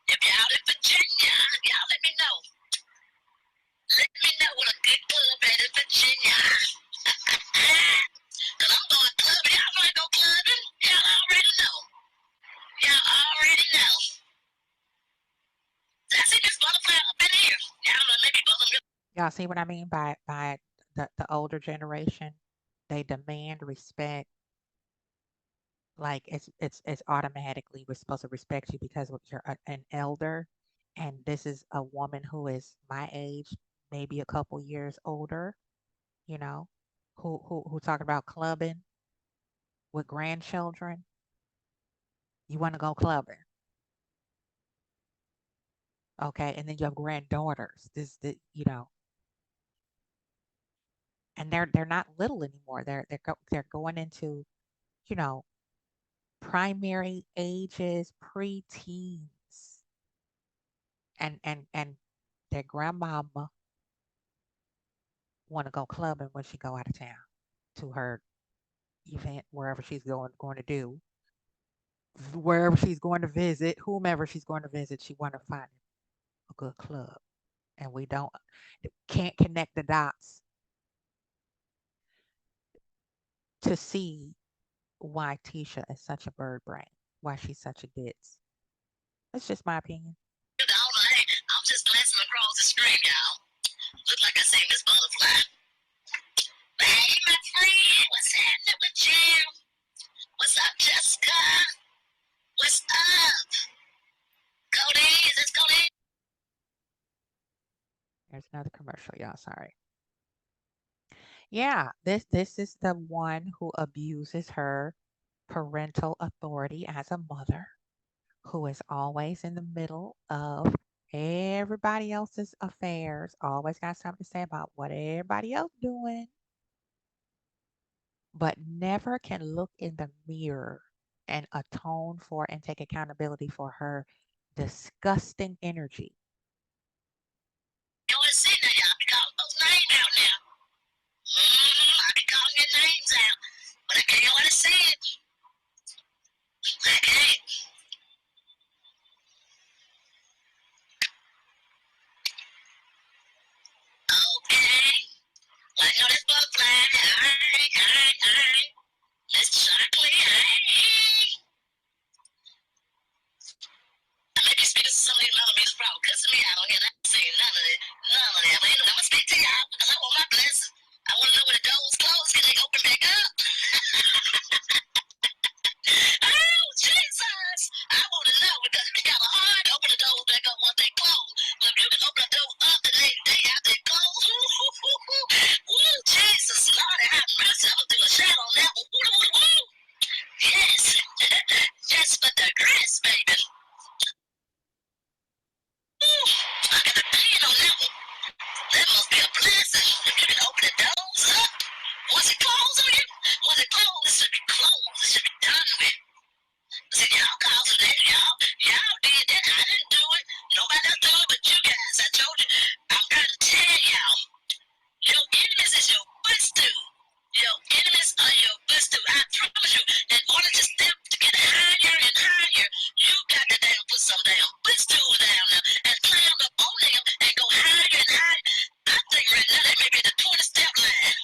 If y'all in Virginia, y'all let me know. Let me know what a good club at in Virginia. Cause I'm going clubbing. Y'all want to go clubbing? Y'all already know. Y'all already know. I see this butterfly up in here. Y'all know maybe butterfly. Y'all see what I mean by the older generation? They demand respect. Like it's automatically we're supposed to respect you because you're an elder, and this is a woman who is my age, maybe a couple years older. You know, who talking about clubbing with grandchildren. You want to go clubbing, okay? And then you have granddaughters. And they're not little anymore. They're going into you know primary ages, pre-teens, and their grandmama want to go clubbing when she go out of town to her event wherever she's going to do wherever she's going to visit, whomever she's going to visit, she want to find a good club. And we don't can't connect the dots to see why Tisha is such a bird brain, why she's such a ditz. That's just my opinion. I'm just glancing across the screen, y'all. Look like I seen Miss Butterfly. Hey, my friend, what's happening with you? What's up, Jessica? What's up? Cody, is this Cody? There's another commercial, y'all. Sorry. Yeah, this is the one who abuses her parental authority as a mother, who is always in the middle of everybody else's affairs, always got something to say about what everybody else doing, but never can look in the mirror and atone for and take accountability for her disgusting energy. You want to see now, y'all? I be calling those names out now. I be calling your names out. But I can't want to see it. I can't. Okay. Well, I know this butterfly. Alright. Miss Chocolate, alright. I may be speaking to some of these other people probably cussing me out on here. I ain't saying none of it. None of that. But you know, I'm going to speak to y'all because I want my blessing. I want to know when the doors close. Can they open back up? Oh, Jesus! I want to know because it's kind of hard to open the doors back up once they close. But if you can open the door up the next day after they close, ooh, Jesus, Lord, have mercy. I'm going to do a shout on that one. Yes. Just for the grace, baby. Ooh, I got a pen on that one. That must be a blessing. If you can open the doors up. Once it closes on you, once it closes, it should be closed. It should be done with. See, y'all caused that. Y'all did that. I didn't do it. Nobody else do it but you guys. I told you. I'm trying to tell y'all. Your enemies is your footstool. Your enemies are your footstool. I promise you. In order to step to get higher and higher, you got to damn put some damn footstool down now and climb up on them and go higher and higher. I think right now they may be the 20-step line.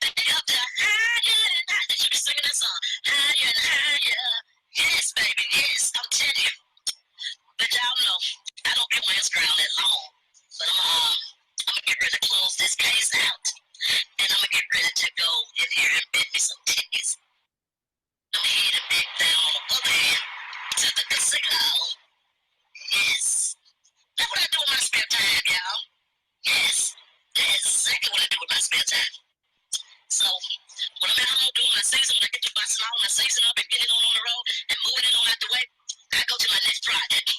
They up there higher and higher. They should be singing that song. Higher and higher. Yes, baby, yes. I'm telling you. But y'all know, I don't get my Instagram that long. But I'm gonna get ready to close this case out. And I'm gonna get ready to go in here and bet me some tickets. I'm headed back down on the other hand to the casino. Yes. That's what I do in my spare time, y'all. Yes. That's exactly what I do with my spare time. So when I'm at home doing my season, when I get to busting all my season up and getting on the road and moving it on out the way, I go to my next project.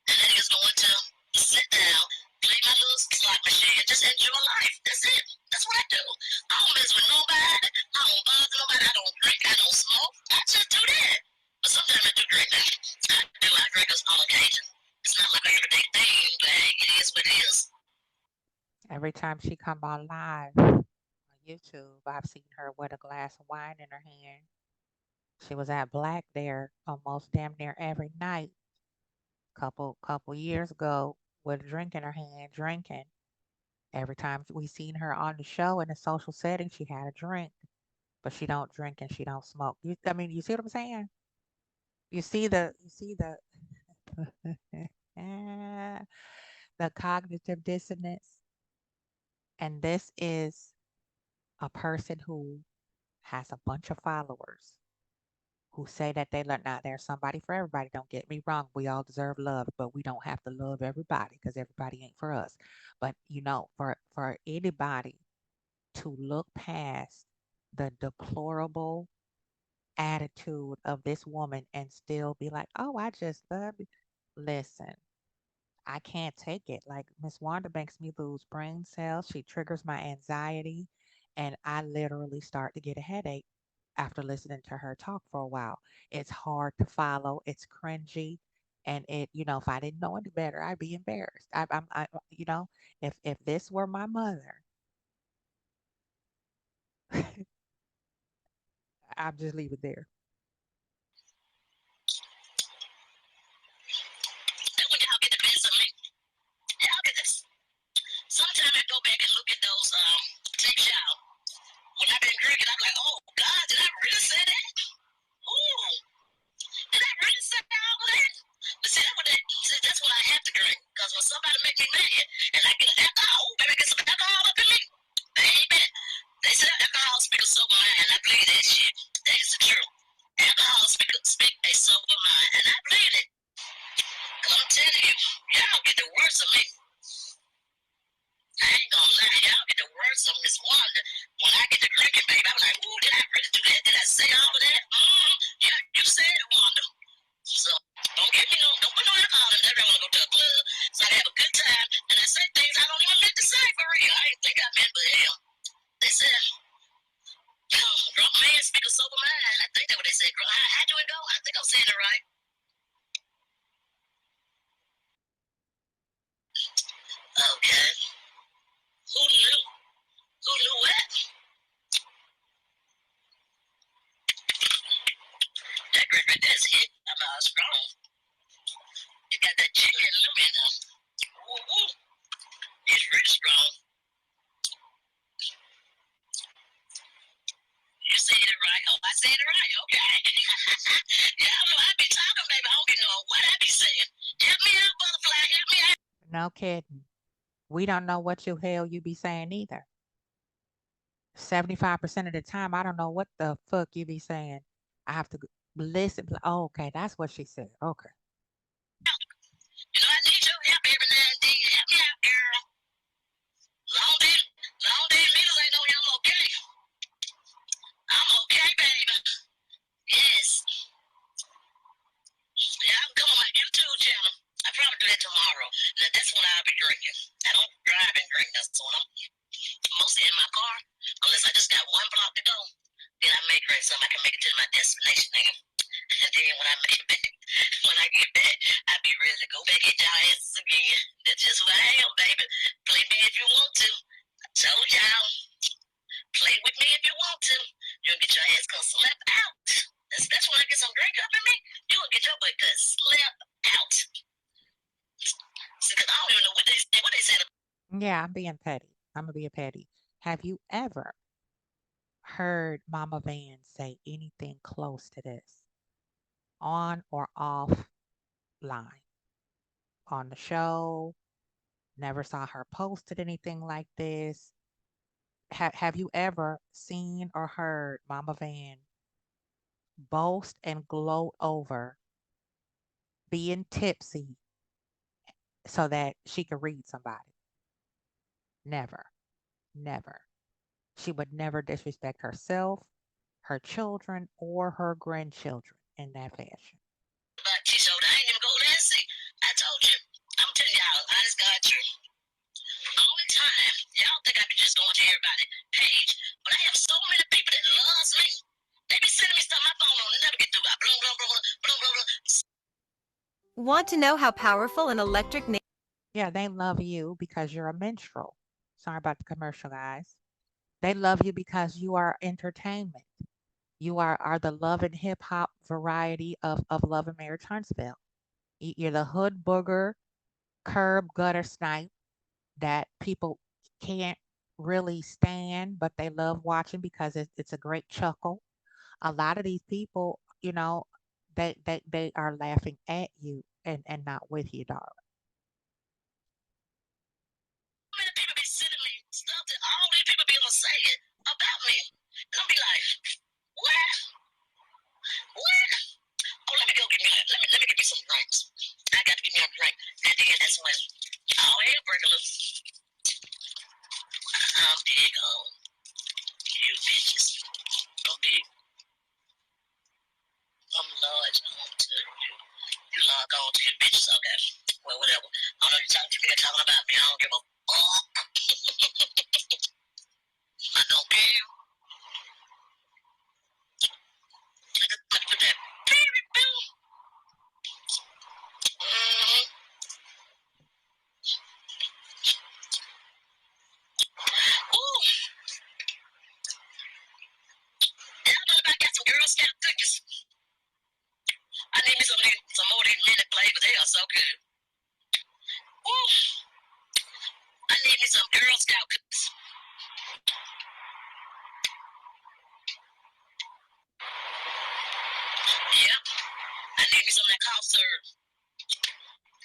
And that is going to sit down, play my little slot machine, and just enjoy life. That's it. That's what I do. I don't mess with nobody. I don't bother nobody. I don't drink. I don't smoke. I just do that. But sometimes I do drink now. I do. I drink on occasion. It's not like an everyday thing, but hey, it is what it is. Every time she come on live on YouTube, I've seen her with a glass of wine in her hand. She was at Black there almost damn near every night, couple years ago, with a drink in her hand, drinking. Every time we seen her on the show in a social setting, she had a drink, but she don't drink and she don't smoke. I mean, you see what I'm saying? You see the the cognitive dissonance. And this is a person who has a bunch of followers who say that they love. Now, there's somebody for everybody. Don't get me wrong. We all deserve love, but we don't have to love everybody because everybody ain't for us. But for anybody to look past the deplorable attitude of this woman and still be like, "Oh, I just love you." Listen, I can't take it. Like Miss Wanda makes me lose brain cells. She triggers my anxiety, and I literally start to get a headache after listening to her talk for a while. It's hard to follow. It's cringy, and if I didn't know any better, I'd be embarrassed. If this were my mother, I'll just leave it there. speak a sober mind. I think that's what they said. How do it go? I think I'm saying it right. Okay. Who knew? Who knew what? That great right there's hit. I'm strong. You got that Jimmy and Lou in there. Woo woo. It's really strong. You said it right. Oh, I said it right. Okay. Yeah, I know I be talking, baby. I don't even know what I be saying. Help me out, butterfly. Help me out. No kidding. We don't know what the hell you be saying either. 75% of the time, I don't know what the fuck you be saying. I have to listen. Oh, okay, that's what she said. Okay. You know, I need your help every now and then. Help me out, girl. Long day needles ain't no I'm okay. I'm okay, baby. Yes. Yeah, I'm going on my YouTube channel. I probably do that tomorrow. Now, that's when I'll be drinking. I don't drive and drink. That's when I'm mostly in my car. Unless I just got one block to go. Then I may drink some. I can make it to my destination then. And then when I make it back, when I get back, I'll be ready to go back at y'all asses again. That's just who I am, baby. Play me if you want to. I told y'all. Play with me if you want to. You'll get your ass cut slap out. That's when I get some drink up in me. You'll get your butt cut slap out. See, cause I don't even know what they said. Yeah, I'm being petty. I'm gonna be a petty. Have you ever heard Mama Van say anything close to this on or off line? On the show, never saw her posted anything like this. Have you ever seen or heard Mama Van boast and gloat over being tipsy so that she could read somebody? Never, never. She would never disrespect herself, her children, or her grandchildren in that fashion. But she showed I ain't even go there and see. I told you. I'm telling y'all, honest God truth. All the time, y'all think I be just going to everybody's page, but I have so many people that loves me. They be sending me stuff my phone will never get through. I blah blah blah blah blah blah. Want to know how powerful an electric Yeah, they love you because you're a minstrel. Sorry about the commercial, guys. They love you because you are entertainment. You are the love and hip hop variety of Love and Marriage Huntsville. You're the hood booger, curb gutter snipe that people can't really stand, but they love watching because it's a great chuckle. A lot of these people, they are laughing at you and not with you, darling. So many people be sending me stuff that all these people be able to say it about me. And I'll be like, what? What? Oh, let me go get me let me get me some drinks. I got to get me a drink. And then that's when all hell breaking loose. I'm big on you bitches. I'm big. I'm large on to you. You log on to you bitches. Okay. Well, whatever. I don't know you talking to me or talking about me. I don't give a fuck. I don't care. I just put that period bill. Mm-hmm. Ooh. Yeah, I know if I got some Girl Scout cookies. I need me some more of these minute flavors. They are so good. Ooh. I need me some Girl Scout cookies. Yep. I need me some of that cough syrup.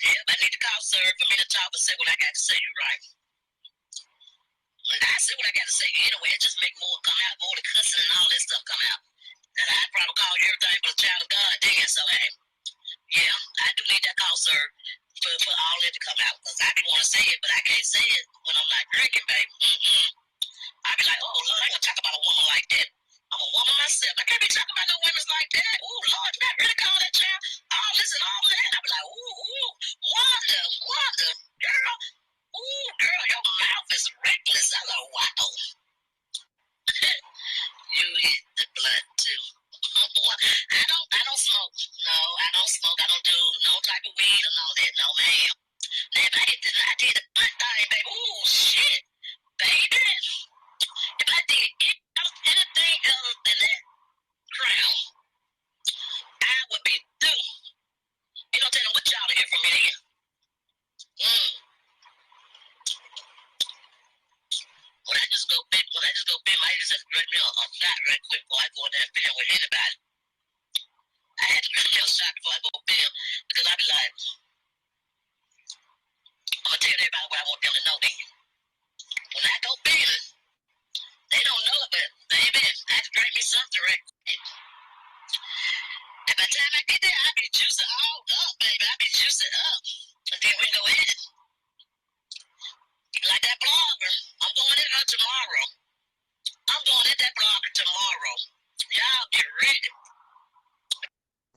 Yep, I need the cough syrup for me to talk and say what I got to say. You're right. And I say what I got to say anyway. It just make more come out, more the cussing and all this stuff come out. And I probably call you everything but a child of God then. So, hey, yeah, I do need that cough syrup for all that to come out. Because I be want to say it, but I can't say it when I'm not drinking, baby. Mm-mm. I be like, oh, Lord, I ain't going to talk about a woman like that. I'm a woman myself. I can't be talking about no women like that. Oh, Lord, did I really call that child all this and all that? I be like, ooh, Wanda, girl. Ooh, girl, your mouth is reckless. I go, wow. You hit the blunt. I be juicing all up, baby. I be juicing up. And then we go in. Like that blogger. I'm going in her tomorrow. I'm going in that blogger tomorrow. Y'all get ready.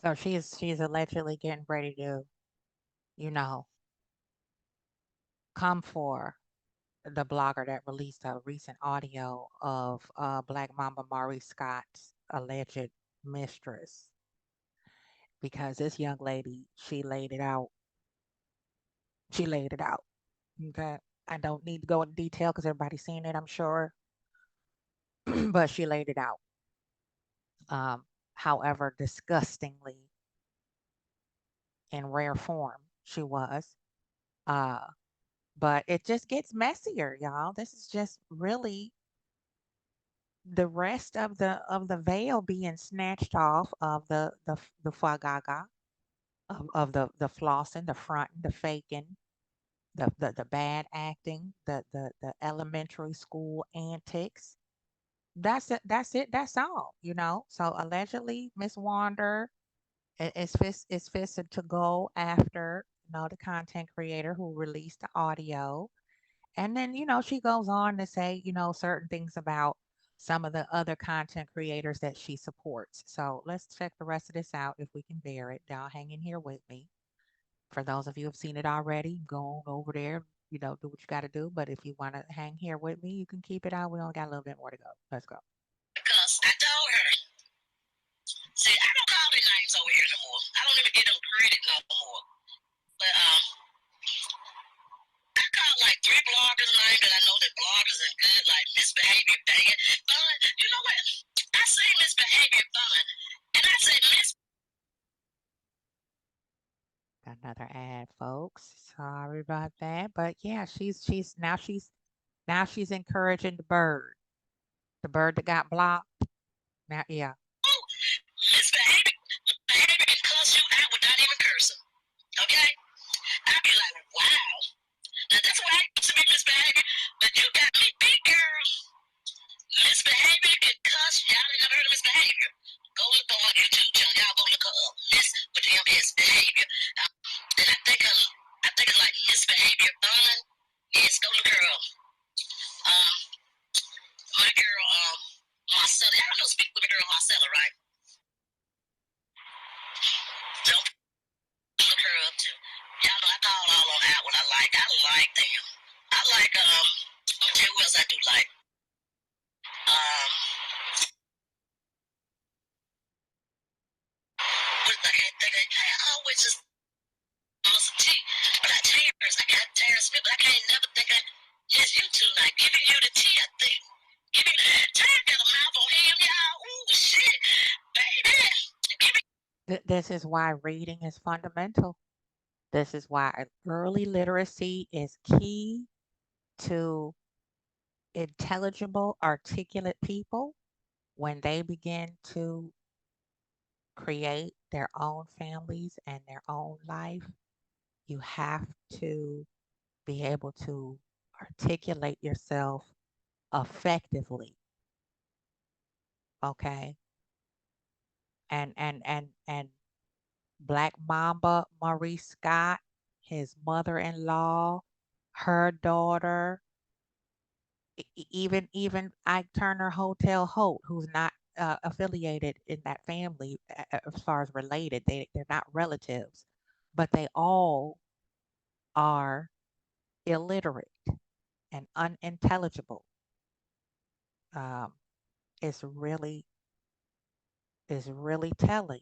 So she's allegedly getting ready to, you know, come for the blogger that released a recent audio of Black Mamba Maury Scott's alleged mistress, because this young lady, she laid it out. She laid it out. Okay. I don't need to go into detail because everybody's seen it, I'm sure. But she laid it out. Um, However, disgustingly in rare form, she was. Uh, but it just gets messier, y'all. This is just really the rest of the veil being snatched off of the foie gras, of the flossing, the fronting, the faking, the bad acting, the elementary school antics. That's it. That's it. That's all. So allegedly, Miss Wander is fisted to go after the content creator who released the audio. And then, she goes on to say, certain things about some of the other content creators that she supports. So let's check the rest of this out if we can bear it. Y'all hang in here with me. For those of you who've seen it already, go on over there, do what you got to do. But if you want to hang here with me, you can keep it out. We only got a little bit more to go. Let's go. Because I told her, see, I don't call their names over here no more. I don't even give them credit no more. But I called like 3 bloggers names that I know that bloggers are good, like Misbehavior Banging. Fun. You know what? I say Misbehavior Fun. And I said Miss. Another ad, folks. Sorry about that. But yeah, she's encouraging the bird that got blocked. Now, yeah. Oh, misbehavior, misbehavior can cuss you out without even cursing. Okay? I'd be like, wow. Now that's why I used to be misbehavior, but you got me beat, girl. Misbehavior can cuss. Y'all ain't never heard of misbehavior. Go look on YouTube channel. Y'all go look her up. Miss with him is behavior. And I think it's like misbehavior fun. Yes, go look her up. Um, my girl, Marcella. Y'all know speak with my girl Marcella, right? Don't look her up too. Y'all know I call all on out what I like. I like them. I like let me tell you who else I do like. Um what I can't think of, I always just some tea. But I got Terrence Smith, but I can't never think of just you two like giving you the tea, I think. Giving Terrence got a mouth on him, y'all. Ooh shit. Baby. Give me This is why reading is fundamental. This is why early literacy is key to intelligible, articulate people when they begin to create their own families and their own life. You have to be able to articulate yourself effectively. Okay. And Black Mamba Maurice Scott, his mother-in-law, her daughter, even Ike Turner Hotel Holt, who's not affiliated in that family as far as related. They're not relatives, but they all are illiterate and unintelligible. Um, it's really is really telling.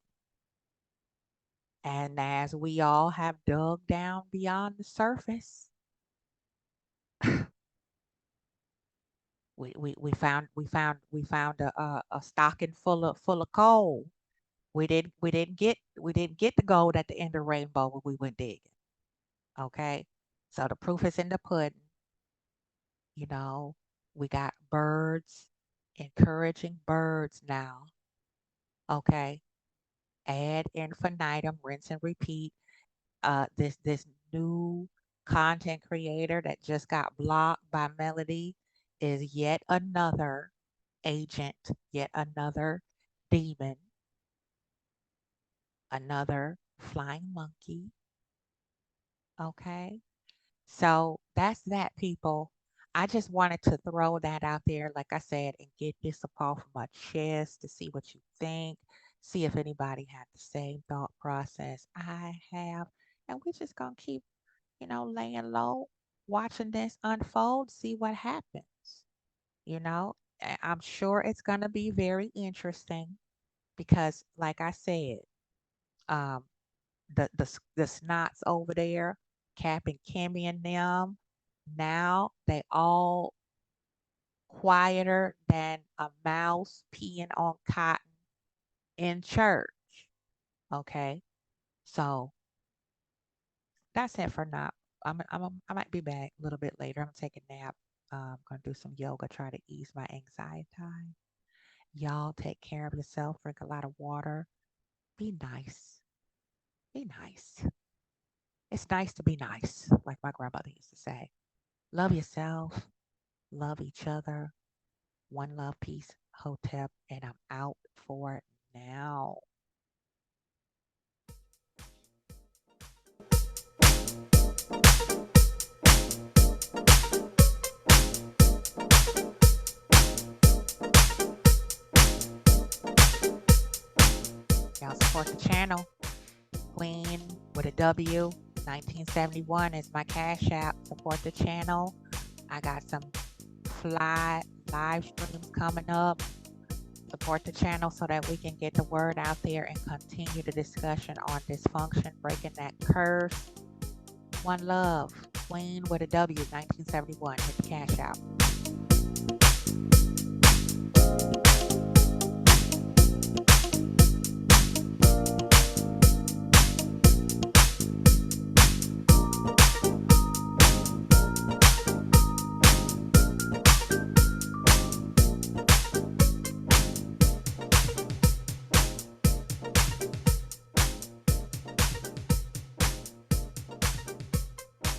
And as we all have dug down beyond the surface, we found a stocking full of coal. We didn't get the gold at the end of the rainbow when we went digging. Okay, so the proof is in the pudding. You know, we got birds, encouraging birds now. Okay, ad infinitum, rinse and repeat. This new content creator that just got blocked by Melody is yet another agent, yet another demon another flying monkey. Okay. So that's that, people. I just wanted to throw that out there, like I said, and get this up off my chest to see what you think, see if anybody had the same thought process I have. And we're just going to keep, laying low, watching this unfold, see what happens. You know, I'm sure it's going to be very interesting because, like I said, um, the snots over there, Cap and Kimmy and them, now they all quieter than a mouse peeing on cotton in church. Okay, so that's it for now. I might be back a little bit later. I'm gonna take a nap. Gonna do some yoga, try to ease my anxiety. Y'all take care of yourself. Drink a lot of water. Be nice. Be nice. It's nice to be nice, like my grandmother used to say. Love yourself. Love each other. One love, peace, Hotep, and I'm out for now. Y'all support the channel. Queen with a W. 1971 is my cash app. Support the channel. I got some fly live streams coming up. Support the channel so that we can get the word out there and continue the discussion on dysfunction, breaking that curse. One love. Queen with a W. 1971. Hit the cash out.